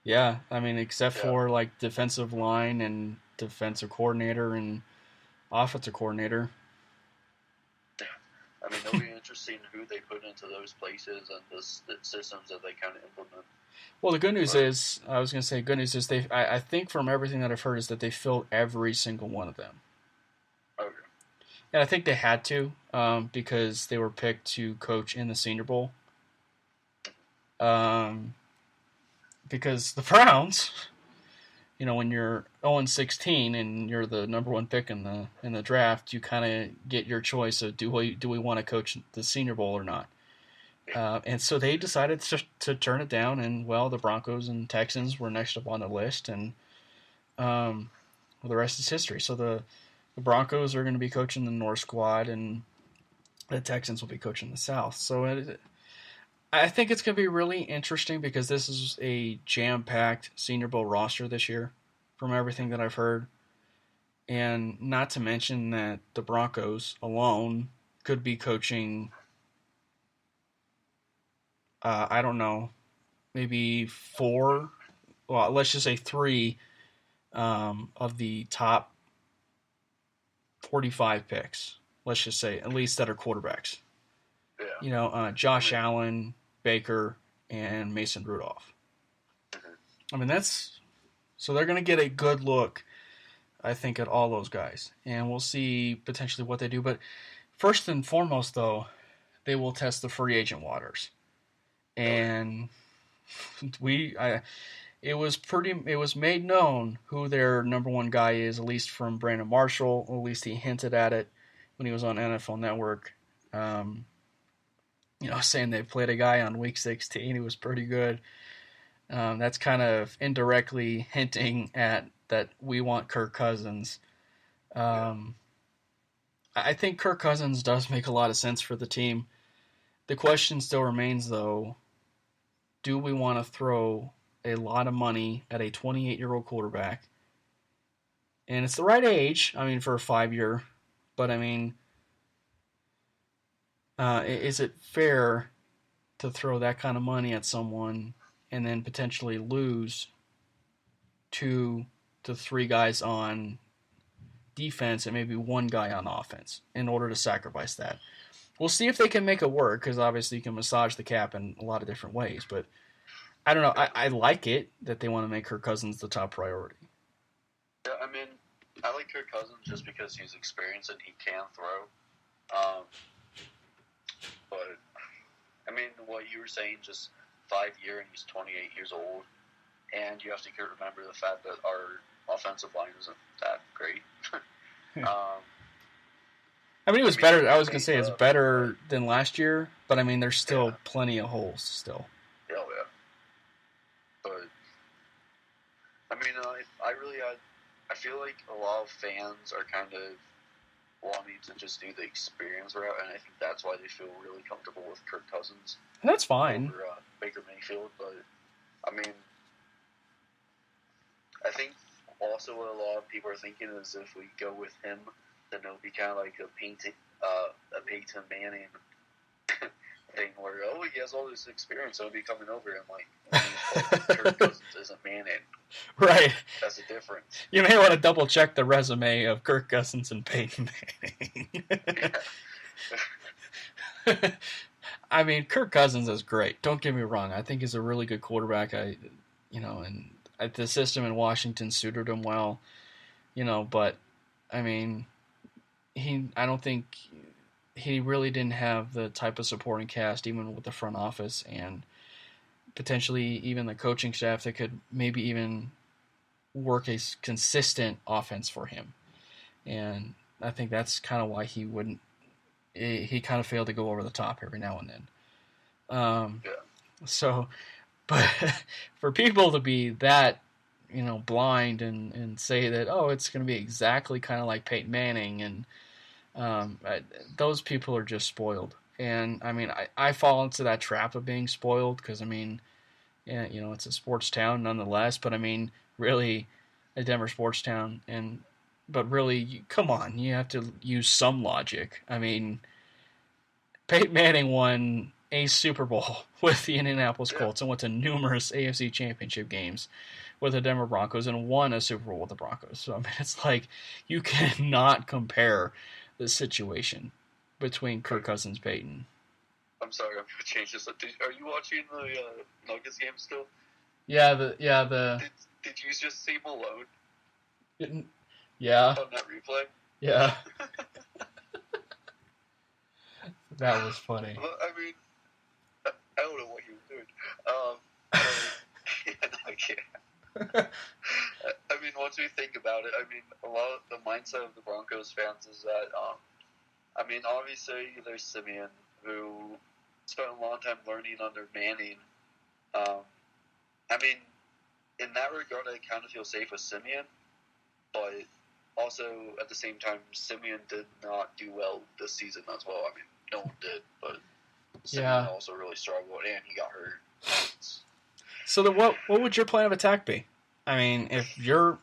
Yeah, except for like defensive line and defensive coordinator and offensive coordinator. It'll be interesting who they put into those places and the systems that they kind of implement. Well, the good news is, I think from everything that I've heard is that they filled every single one of them. Okay. And I think they had to because they were picked to coach in the Senior Bowl. Because the Browns, when you're 0-16 and you're the number one pick in the draft, you kind of get your choice of do we want to coach the Senior Bowl or not. And so they decided to turn it down, and the Broncos and Texans were next up on the list, and the rest is history. So the Broncos are going to be coaching the North squad, and the Texans will be coaching the South. So I think it's going to be really interesting because this is a jam-packed Senior Bowl roster this year from everything that I've heard. And not to mention that the Broncos alone could be coaching, I don't know, maybe let's just say 3 of the top 45 picks, let's just say, at least that are quarterbacks. Yeah. Josh Allen, Baker, and Mason Rudolph. So they're going to get a good look, I think, at all those guys. And we'll see potentially what they do. But first and foremost, though, they will test the free agent waters. And it was made known who their number one guy is, at least from Brandon Marshall. Or at least he hinted at it when he was on NFL Network. Saying they played a guy on week 16 who was pretty good. That's kind of indirectly hinting at that we want Kirk Cousins. I think Kirk Cousins does make a lot of sense for the team. The question still remains, though, do we want to throw a lot of money at a 28-year-old quarterback? And it's the right age, for a 5-year, but is it fair to throw that kind of money at someone and then potentially lose 2 to 3 guys on defense and maybe 1 guy on offense in order to sacrifice that? We'll see if they can make it work, because obviously you can massage the cap in a lot of different ways. But I don't know. I like it that they want to make Kirk Cousins the top priority. Yeah, I like Kirk Cousins just because he's experienced and he can throw. But, what you were saying, just 5-year and he's 28 years old. And you have to remember the fact that our offensive line isn't that great. I mean, it was better. I was going to say it's better than last year, but I mean, there's still plenty of holes still. Yeah, yeah. But I mean, I really, I feel like a lot of fans are kind of wanting to just do the experience route, and I think that's why they feel really comfortable with Kirk Cousins. And that's fine. Over Baker Mayfield, but I mean, I think also what a lot of people are thinking is if we go with him, then it'll be kind of like a Peyton Manning thing where, oh, he has all this experience, so he'll be coming over and like, Kirk Cousins isn't Manning. Right. That's the difference. You may want to double check the resume of Kirk Cousins and Peyton Manning. I mean, Kirk Cousins is great. Don't get me wrong. I think he's a really good quarterback. And the system in Washington suited him well. But I mean, I don't think he really didn't have the type of supporting cast, even with the front office and potentially even the coaching staff, that could maybe even work a consistent offense for him. And I think that's kind of why he kind of failed to go over the top every now and then. So, but for people to be that, blind and say that, oh, it's going to be exactly kind of like Peyton Manning, and those people are just spoiled. And I mean, I fall into that trap of being spoiled because, I mean, yeah, it's a sports town nonetheless, but I mean, really, a Denver sports town, but really, come on, you have to use some logic. I mean, Peyton Manning won a Super Bowl with the Indianapolis Colts and went to numerous AFC championship games with the Denver Broncos and won a Super Bowl with the Broncos. So, I mean, it's like you cannot compare the situation between Kirk Cousins and Peyton. I'm sorry, I'm going to change this. Are you watching the Nuggets game still? Yeah, Did you just see Malone? Yeah. On that replay? Yeah. That was funny. Well, I mean, I don't know what he was doing. I can't. I mean, once we think about it, I mean, a lot of the mindset of the Broncos fans is that, I mean, obviously there's Simeon, who spent a long time learning under Manning. I mean, in that regard, I kind of feel safe with Simeon, but also at the same time, Simeon did not do well this season as well. I mean, no one did, but Simeon also really struggled, and he got hurt. So then what would your plan of attack be? I mean, if you're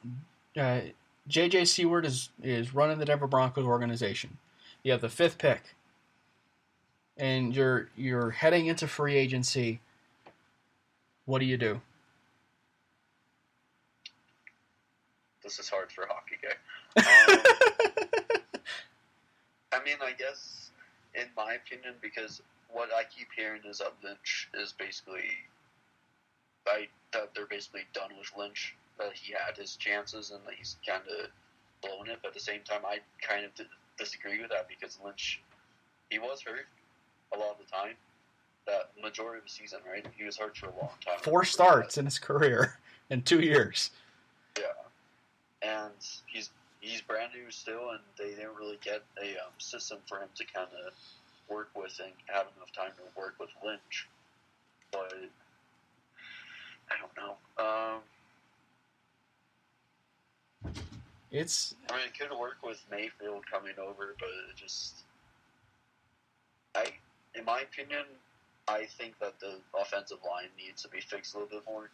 JJ Seward is running the Denver Broncos organization, you have the 5th pick, and you're heading into free agency, what do you do? This is hard for a hockey guy. I mean, I guess, in my opinion, because what I keep hearing is that Lynch is basically, that they're basically done with Lynch, that he had his chances and that he's kind of blown it, but at the same time, I kind of disagree with that because Lynch, he was hurt a lot of the time, that majority of the season, right? He was hurt for a long time. 4 starts in his career in 2 years. Yeah. And he's brand new still, and they didn't really get a system for him to kind of work with and have enough time to work with Lynch. But I don't know. I mean, it could work with Mayfield coming over, but it just, in my opinion, I think that the offensive line needs to be fixed a little bit more,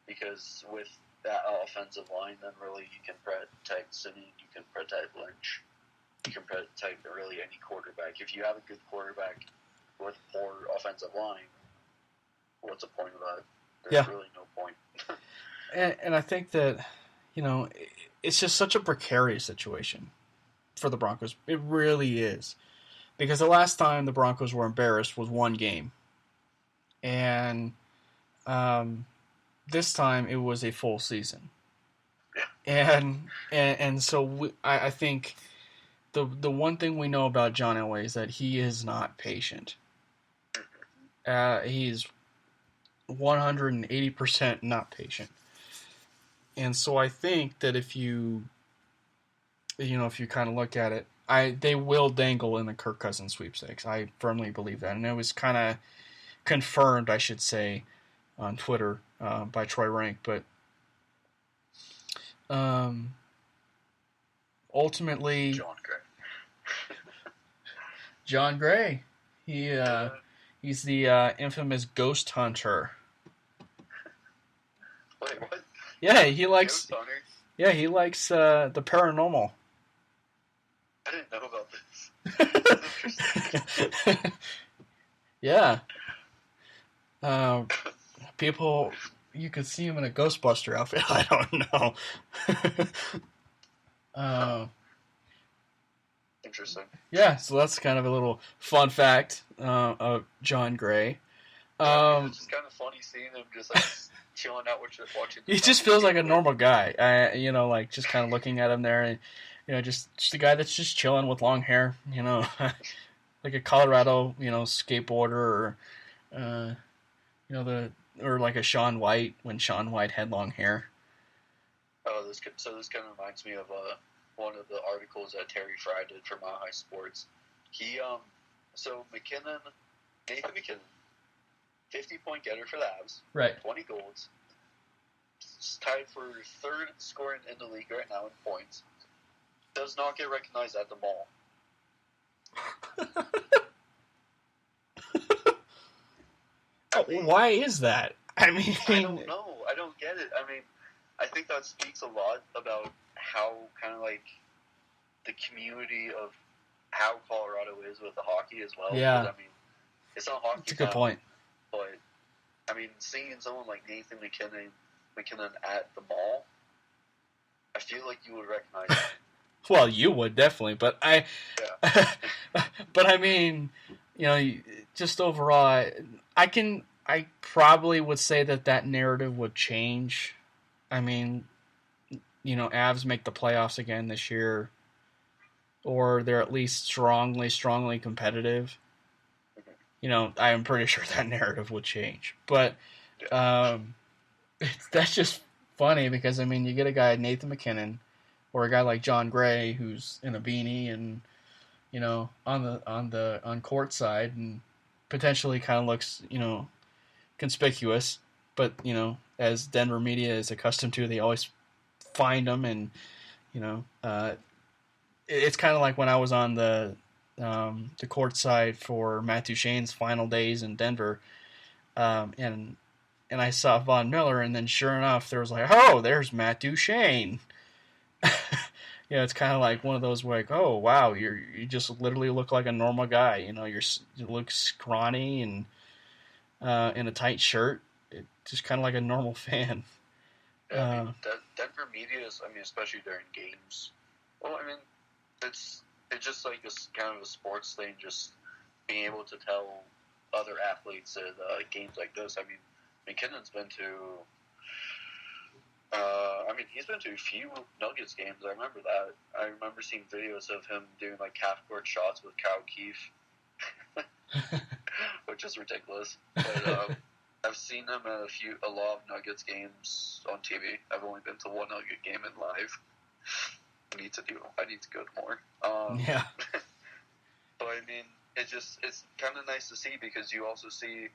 because with that offensive line, then really you can protect City, you can protect Lynch, you can protect really any quarterback. If you have a good quarterback with a poor offensive line, what's the point of that? There's really no point. and I think that, it's just such a precarious situation for the Broncos. It really is. Because the last time the Broncos were embarrassed was 1 game. And this time it was a full season. And so I think the one thing we know about John Elway is that he is not patient. He's 180% not patient. And so I think that if you if you kind of look at it, they will dangle in the Kirk Cousins sweepstakes. I firmly believe that, and it was kind of confirmed, I should say, on Twitter by Troy Rank. But ultimately, John Gray, he's the infamous ghost hunter. Wait, what? Yeah, he likes. Ghost hunter? Yeah, he likes the paranormal. I didn't know about this. That's interesting. Yeah. People, you could see him in a Ghostbuster outfit. I don't know. Interesting. Yeah, so that's kind of a little fun fact of John Gray. It's just kind of funny seeing him just like chilling out watching. He just feels like a normal guy. Like just kind of looking at him there, and just a guy that's just chilling with long hair. Like a Colorado, skateboarder, or like a Shaun White when Shaun White had long hair. Oh, this kind of reminds me of one of the articles that Terry Fry did for Mile High Sports. He Nathan McKinnon, 50-point getter for the Avs, Right. 20 goals, tied for third scoring in the league right now in points. Does not get recognized at the mall. Why is that? I mean, I don't know. I don't get it. I mean, I think that speaks a lot about how kind of like the community of how Colorado is with the hockey as well. Yeah. 'Cause, I mean, it's not hockey. It's a good town, point. But I mean, seeing someone like Nathan McKinnon at the mall, I feel like you would recognize that. Well, you would definitely, but Yeah. but I mean, just overall, I probably would say that narrative would change. I mean, Avs make the playoffs again this year, or they're at least strongly competitive. I am pretty sure that narrative would change. But that's just funny because, I mean, you get a guy, Nathan McKinnon, or a guy like John Gray, who's in a beanie and, on court side and potentially kind of looks, conspicuous. But, as Denver media is accustomed to, they always find them. And, it's kind of like when I was on the court side for Matt Duchene's final days in Denver, and I saw Von Miller, and then sure enough, there was like, oh, there's Matt Duchene. It's kind of like one of those where, like, oh wow, you just literally look like a normal guy. You look scrawny and in a tight shirt. It's just kind of like a normal fan. Yeah, I mean, Denver media is, especially during games. Well, it's just like this kind of a sports thing, just being able to tell other athletes at games like this. McKinnon's been to, he's been to a few Nuggets games. I remember that. I remember seeing videos of him doing like half-court shots with Kyle Keefe, which is ridiculous. But I've seen him at a lot of Nuggets games on TV. I've only been to one Nugget game in live. I need to go to more. Yeah. But it's kind of nice to see because you also see,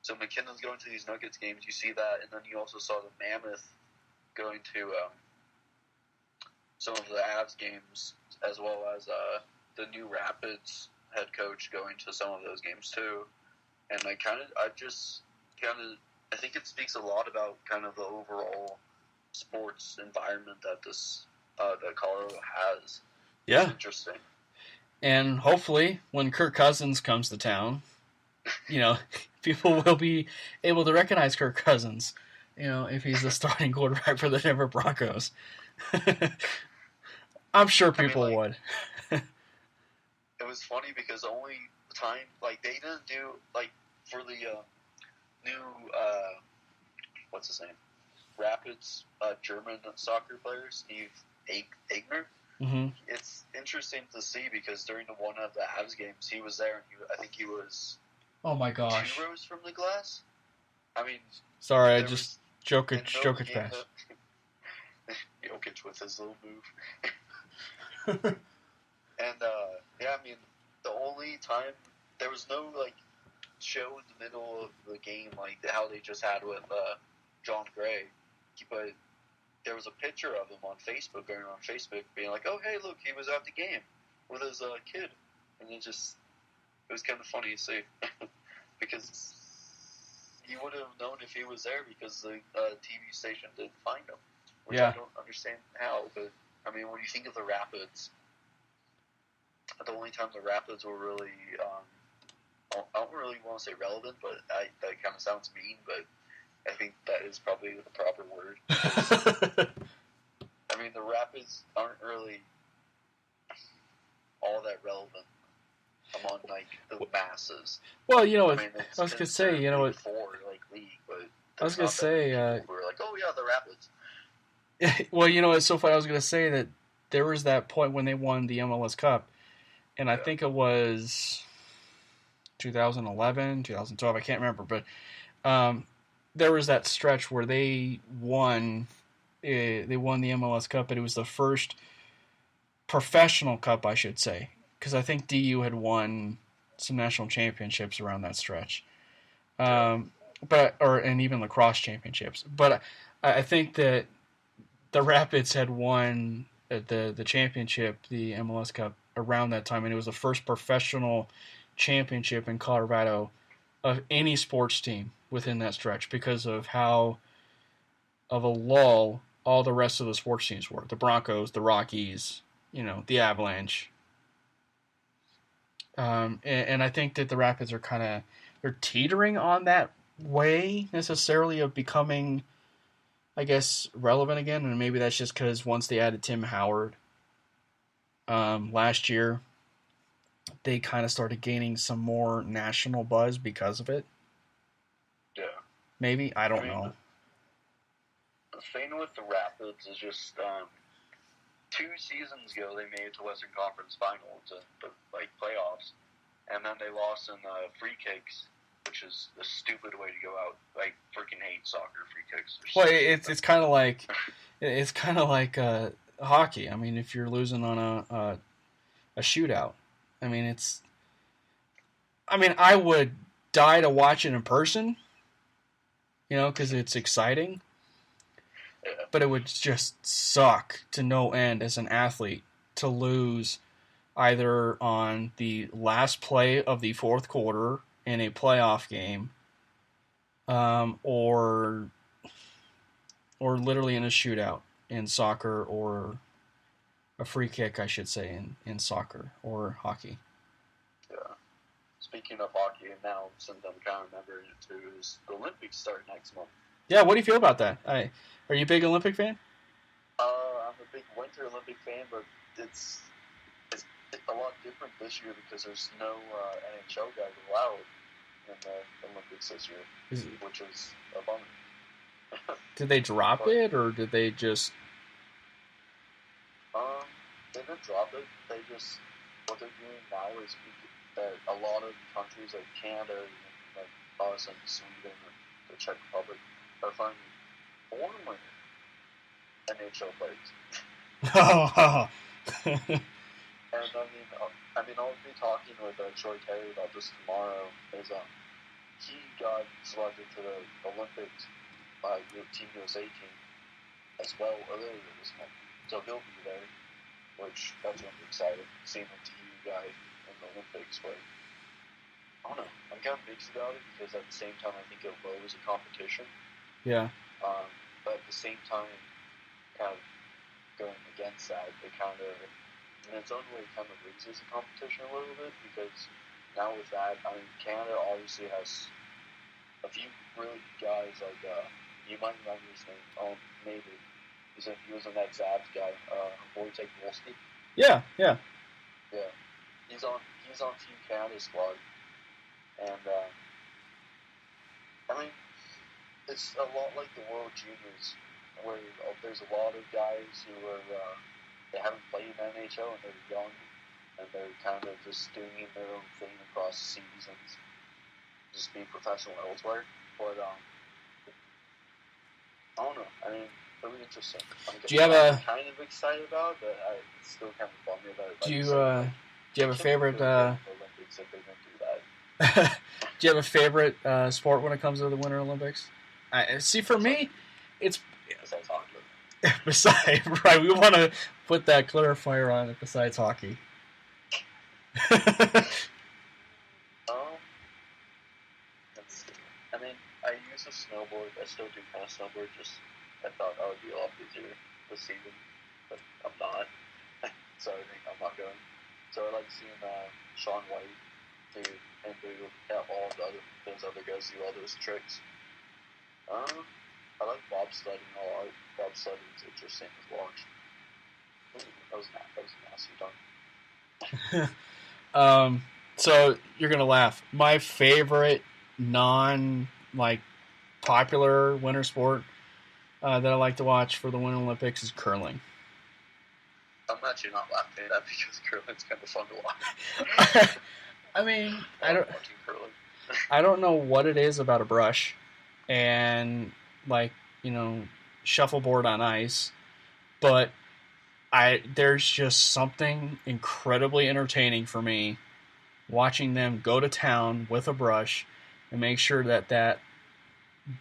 so McKinnon's going to these Nuggets games, you see that, and then you also saw the Mammoth going to some of the Avs games, as well as the new Rapids head coach going to some of those games too. And I think it speaks a lot about kind of the overall sports environment that that Colorado has. Yeah. It's interesting. And hopefully, when Kirk Cousins comes to town, people will be able to recognize Kirk Cousins, if he's the starting quarterback for the Denver Broncos. I'm sure people would. It was funny because the only time, they didn't do, for the new, what's his name? Rapids German soccer player, Steve Eigner. Mm-hmm. It's interesting to see because during one of the Avs games, he was there, and I think he was Oh my gosh. 2 rows from the glass. Sorry, I there just was Jokic pass. Jokic with his little move. And yeah, I mean, the only time there was no like show in the middle of the game like how they just had with John Gray, but there was a picture of him on Facebook, going around Facebook, being like, "Oh, hey, look, he was at the game with his kid," and it was kind of funny to see because you would have known if he was there because the TV station didn't find him, which Yeah. I don't understand how. But I mean, when you think of the Rapids, the only time the Rapids were really, I don't really want to say relevant, but that kind of sounds mean, but I think that is probably the proper word. I mean, the Rapids aren't really all that relevant among like the masses. Well, you know, I mean, it's I was gonna say, you know, considered Big Four like league, but I was there's gonna not that many say, people who are like, oh yeah, the Rapids. well, you know, it's so funny. I was gonna say that there was that point when they won the MLS Cup, and I think it was 2011, 2012. I can't remember, but there was that stretch where they won. They won the MLS Cup, but it was the first professional cup, I should say, because I think DU had won some national championships around that stretch, and even lacrosse championships. But I think that the Rapids had won the championship, the MLS Cup, around that time, and it was the first professional championship in Colorado of any sports team within that stretch because of how of a lull all the rest of the sports teams were. The Broncos, the Rockies, the Avalanche. And I think that the Rapids are they're teetering on that way necessarily of becoming, I guess, relevant again. And maybe that's just because once they added Tim Howard last year, they kind of started gaining some more national buzz because of it. Yeah. Maybe. I don't know. The thing with the Rapids is just 2 seasons ago they made it to Western Conference Finals and the playoffs, and then they lost in free kicks, which is a stupid way to go out. I freaking hate soccer free kicks. Well, it's kind of like hockey. I mean, if you're losing on a shootout, I mean I would die to watch it in person, because it's exciting. But it would just suck to no end as an athlete to lose either on the last play of the fourth quarter in a playoff game, or literally in a shootout in soccer, or a free kick, I should say, in soccer or hockey. Yeah. Speaking of hockey, and now since I'm kind of remembering it too, is the Olympics start next month. Yeah, what do you feel about that? Are you a big Olympic fan? I'm a big Winter Olympic fan, but it's a lot different this year because there's no NHL guys allowed in the Olympics this year, which is a bummer. Did they drop it, or did they just... They didn't drop it. They just, what they're doing now is that a lot of countries like Canada, like us and Sweden and the Czech Republic are finding former NHL players. Oh. And I'll be talking with Troy Terry about this tomorrow. He got selected to the Olympics by Team USA team as well earlier this month, so he'll be there, which that's going to be exciting. Seeing a TU guy in the Olympics, but I don't know. I'm kind of mixed about it because at the same time I think it lowers the competition. Yeah. But at the same time, kind of going against that, they kind of, in its own way, kind of raises the competition a little bit because now with that, Canada obviously has a few really good guys like, you might remember his name, maybe. He was in that Zabs guy, Wojtek Wolski. Yeah. Yeah. He's on Team Canada's squad. And, it's a lot like the World Juniors, where there's a lot of guys who are they haven't played in the NHL and they're young, and they're kind of just doing their own thing across the seasons, just being professional elsewhere. But I don't know. really interesting. Do you have a? I'm kind of excited about it, but it's still kind of bummed about it. Do you have a favorite? Olympics if they don't do that. Do you have a favorite sport when it comes to the Winter Olympics? See, for me, it's Besides hockey. besides right. We want to put that clarifier on it. Besides hockey. Let's see. I mean, I use a snowboard. I still do kind of snowboard. Just I thought that would be a lot easier this season, but I'm not. So I think I'm not going. So I like seeing Shaun White do and do all those other guys do all those tricks. I like bobsledding a lot. Bobsledding is interesting to watch. Ooh, that was a nasty done. So you're gonna laugh. My favorite popular winter sport that I like to watch for the Winter Olympics is curling. I'm actually not laughing at that because curling's kind of fun to watch. I mean, Watching curling. I don't know what it is about a brush and shuffleboard on ice, but there's just something incredibly entertaining for me watching them go to town with a brush and make sure that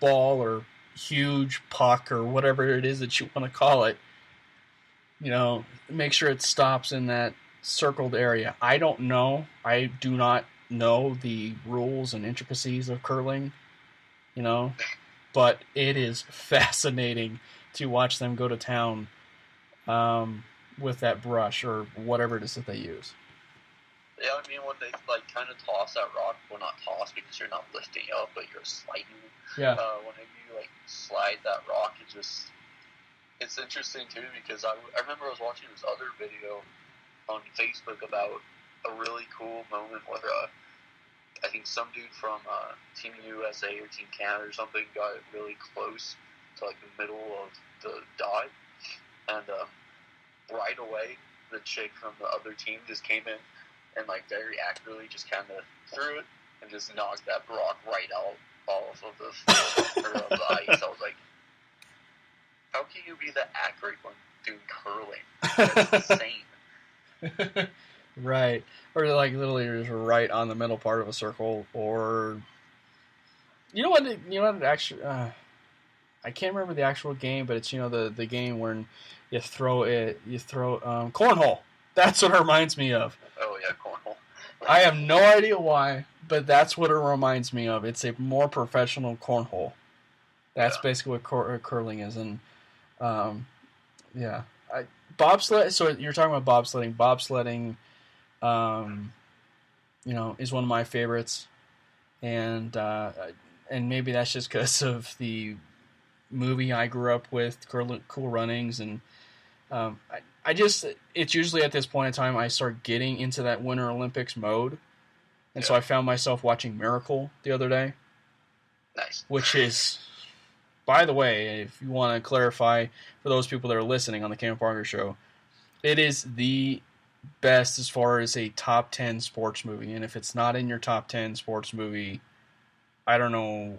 ball or huge puck or whatever it is that you want to call it, make sure it stops in that circled area. I don't know. I do not know the rules and intricacies of curling, but it is fascinating to watch them go to town with that brush or whatever it is that they use. Yeah, I mean, when they kind of toss that rock, well, not toss because you're not lifting up, but you're sliding. Yeah. Whenever you slide that rock, it's interesting too because I remember I was watching this other video on Facebook about a really cool moment where I think some dude from Team USA or Team Canada or something got really close to the middle of the dive, and right away the chick from the other team just came in and very accurately just kind of threw it and just knocked that rock right out off of the ice. I was like, how can you be the accurate one doing curling? That's insane. Right. Or literally just right on the middle part of a circle, or actually I can't remember the actual game, but it's the game where you throw cornhole. That's what it reminds me of. Oh yeah, cornhole. I have no idea why, but that's what it reminds me of. It's a more professional cornhole. That's basically what curling is, and bobsled. So you're talking about bobsledding. Bobsledding, is one of my favorites, and maybe that's just because of the movie I grew up with, Cool Runnings, and it's usually at this point in time I start getting into that Winter Olympics mode, and so I found myself watching Miracle the other day. Nice. Which is, by the way, if you want to clarify for those people that are listening on the Cam Parker Show, it is the best as far as a top 10 sports movie, and if it's not in your top 10 sports movie, I don't know.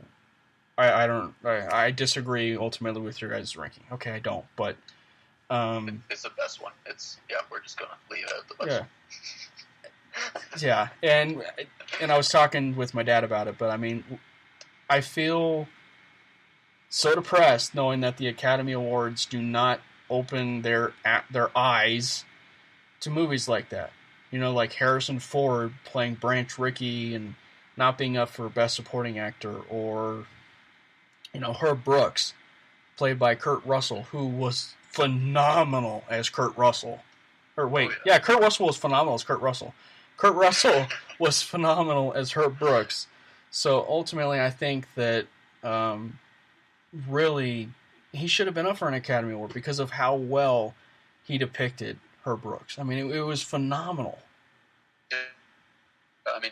I disagree ultimately with your guys' ranking. Okay, I don't, but it's the best one. We're just gonna leave it at the best one. Yeah, and I was talking with my dad about it, but I mean, I feel so depressed knowing that the Academy Awards do not open their eyes to movies like that. Like Harrison Ford playing Branch Rickey and not being up for Best Supporting Actor, or Herb Brooks, played by Kurt Russell, who was phenomenal as Kurt Russell. Or wait, Kurt Russell was phenomenal as Kurt Russell. Kurt Russell was phenomenal as Herb Brooks. So ultimately, I think that really he should have been up for an Academy Award because of how well he depicted Herb Brooks. I mean, it was phenomenal. I mean,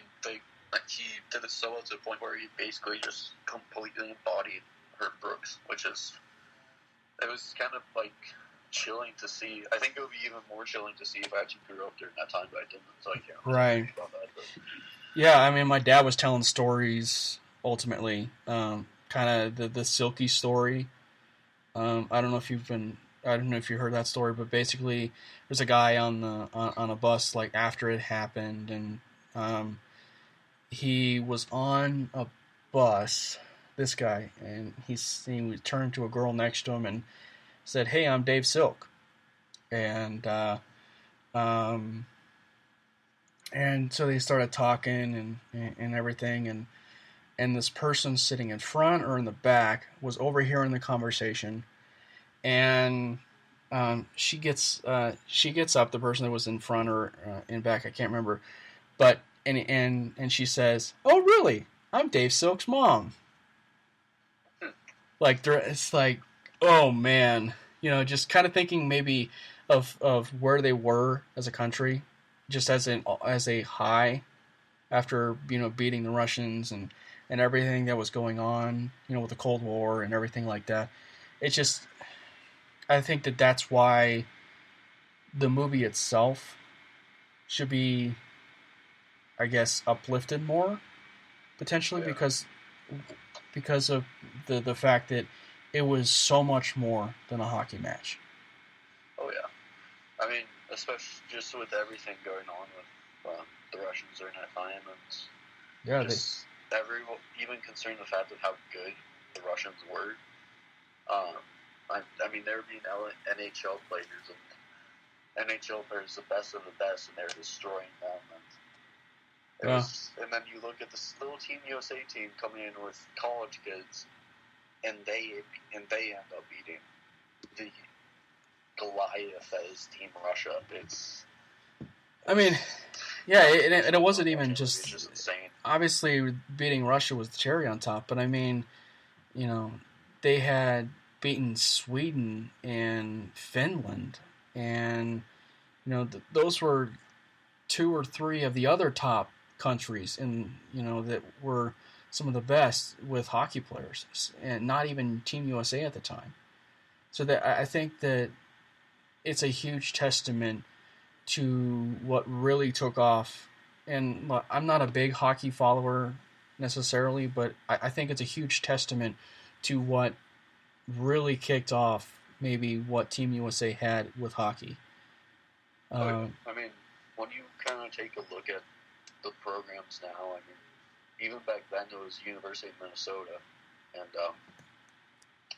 he did it so well to the point where he basically just completely embodied Herb Brooks, it was kind of chilling to see. I think it would be even more chilling to see if I actually grew up during that time, but I didn't, so I can't really talk about that. But. Yeah, I mean, my dad was telling stories, ultimately, kind of the Silky story, I don't know if you heard that story, but basically, there's a guy on a bus like after it happened, and he was on a bus. This guy, and he turned to a girl next to him and said, "Hey, I'm Dave Silk," and and so they started talking and everything, and this person sitting in front or in the back was overhearing the conversation, and she gets up, the person that was in front or in back, I can't remember, but and she says, "Oh, really? I'm Dave Silk's mom." Like, it's like, oh man, just kind of thinking maybe of where they were as a country, just as a high after beating the Russians and everything that was going on, with the Cold War and everything like that. It's just, I think that's why the movie itself should be, I guess, uplifted more, potentially, because of the fact that it was so much more than a hockey match. Oh yeah, I mean, especially just with everything going on with the Russians during that time, and Yeah, everyone, even considering the fact of how good the Russians were. I mean, they were being NHL players, and NHL players, the best of the best, and they're destroying them. And then you look at this little Team USA team coming in with college kids, and they end up beating the Goliath that is Team Russia. I mean, yeah, and it wasn't even it's just insane. Obviously beating Russia was the cherry on top, but I mean, they had beaten Sweden and Finland, and those were 2 or 3 of the other top countries, and that were some of the best with hockey players, and not even Team USA at the time. So that I think that it's a huge testament to what really took off. And I'm not a big hockey follower necessarily, but I think it's a huge testament to what really kicked off maybe what Team USA had with hockey. I mean, when you kind of take a look at the programs now, I mean, even back then it was University of Minnesota, and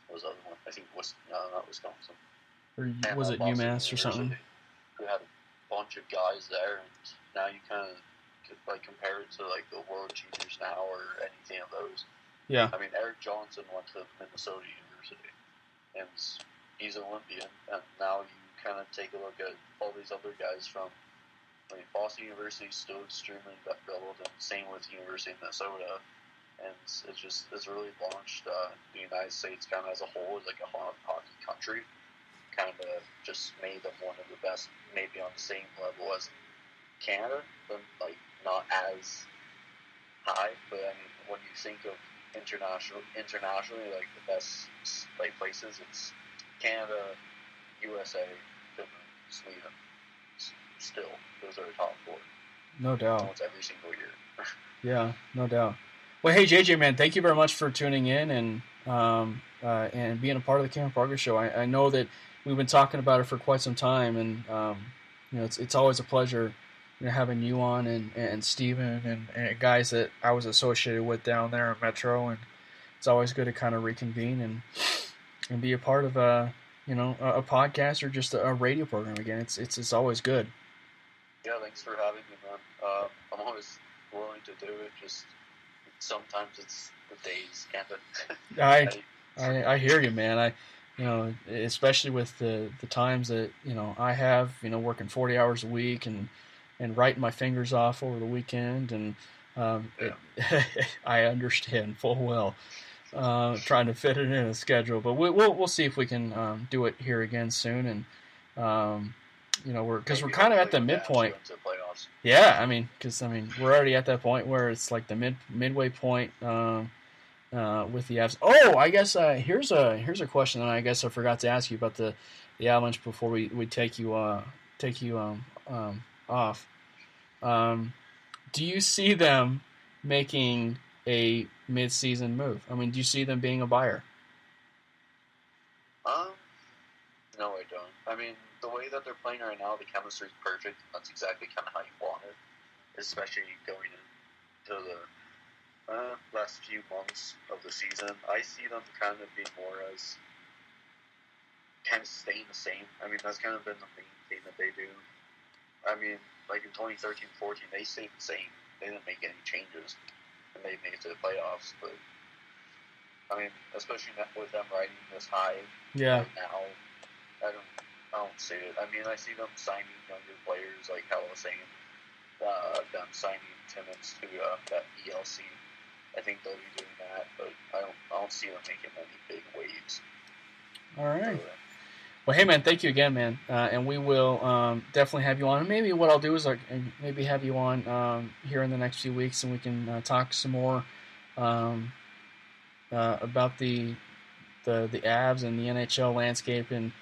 what was the other one? I think not Wisconsin. Or and was it Boston UMass or something? University, who had a bunch of guys there, and now you kind of could compare it to like the World Juniors now or anything of those. Yeah. I mean, Eric Johnson went to Minnesota University, and he's an Olympian, and now you kind of take a look at all these other guys from, I mean, Boston University is still extremely relevant, same with University of Minnesota, and it's really launched the United States kind of as a whole as like a hockey country, kind of just made them one of the best, maybe on the same level as Canada, but like not as high. But I mean, when you think of internationally, like the best like places, it's Canada, USA, Finland, Sweden. Still, those are the top 4. No doubt. Almost every single year. Yeah, no doubt. Well, hey JJ, man, thank you very much for tuning in and being a part of the Cameron Parker Show. I know that we've been talking about it for quite some time, and it's always a pleasure having you on and Steven and guys that I was associated with down there in Metro, and it's always good to kind of reconvene and be a part of a podcast or just a radio program again. It's always good. Yeah, thanks for having me, man. I'm always willing to do it. Just sometimes it's the days kind of. I hear you, man. Especially with the times that I have working 40 hours a week and writing my fingers off over the weekend, and I understand full well trying to fit it in a schedule. But we'll see if we can do it here again soon, and we're kind of at the midpoint. Yeah, we're already at that point where it's like the midway point with the Avs. Oh, I guess here's a question that I guess I forgot to ask you about the Avalanche before we take you off. Do you see them making a mid-season move? I mean, do you see them being a buyer? No, I don't. I mean, the way that they're playing right now, the chemistry is perfect. That's exactly kind of how you want it, especially going into the last few months of the season. I see them kind of being more as kind of staying the same. I mean, that's kind of been the main thing that they do. I mean, like in 2013-14, they stayed the same. They didn't make any changes, and they made it to the playoffs. But I mean, especially with them riding this high right now, I don't see it. I mean, I see them signing younger players, like how I was saying, them signing Timmons to that ELC. I think they'll be doing that, but I don't see them making any big waves. All right. Well, hey, man, thank you again, man. And we will definitely have you on. Maybe what I'll do is maybe have you on here in the next few weeks, and we can talk some more about the Avs and the NHL landscape, and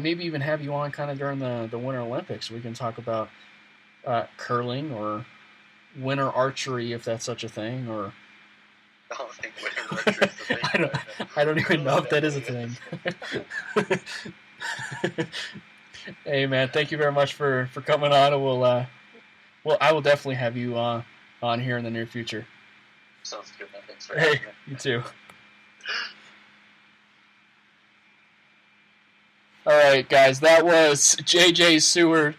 maybe even have you on kind of during the Winter Olympics. We can talk about curling or winter archery, if that's such a thing, or I don't think winter archery is a thing. I don't even know if that is a thing. Hey, man, thank you very much for coming on. And I will definitely have you on here in the near future. Sounds good, man. Thanks for having me. You too. All right, guys, that was JJ Seward,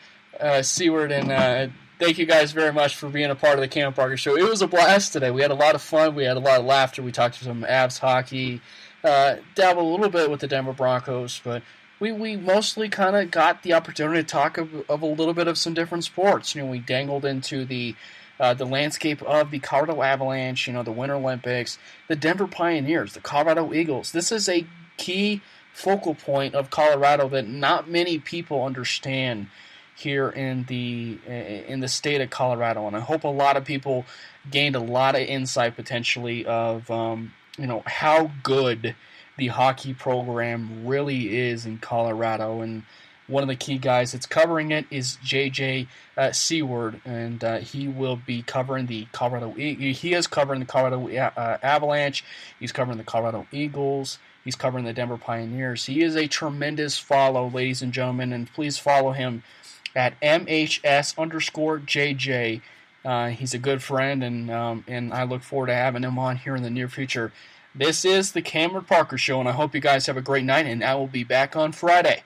and thank you guys very much for being a part of the Cam Parker Show. It was a blast today. We had a lot of fun. We had a lot of laughter. We talked some Avs hockey, dabbled a little bit with the Denver Broncos, but we mostly kind of got the opportunity to talk of a little bit of some different sports. You know, we dangled into the landscape of the Colorado Avalanche, the Winter Olympics, the Denver Pioneers, the Colorado Eagles. This is a key focal point of Colorado that not many people understand here in the state of Colorado, and I hope a lot of people gained a lot of insight potentially of how good the hockey program really is in Colorado. And one of the key guys that's covering it is JJ Seward, and he will be covering the Colorado. He is covering the Colorado Avalanche. He's covering the Colorado Eagles. He's covering the Denver Pioneers. He is a tremendous follow, ladies and gentlemen, and please follow him at MHS_JJ. He's a good friend, and I look forward to having him on here in the near future. This is the Cameron Parker Show, and I hope you guys have a great night, and I will be back on Friday.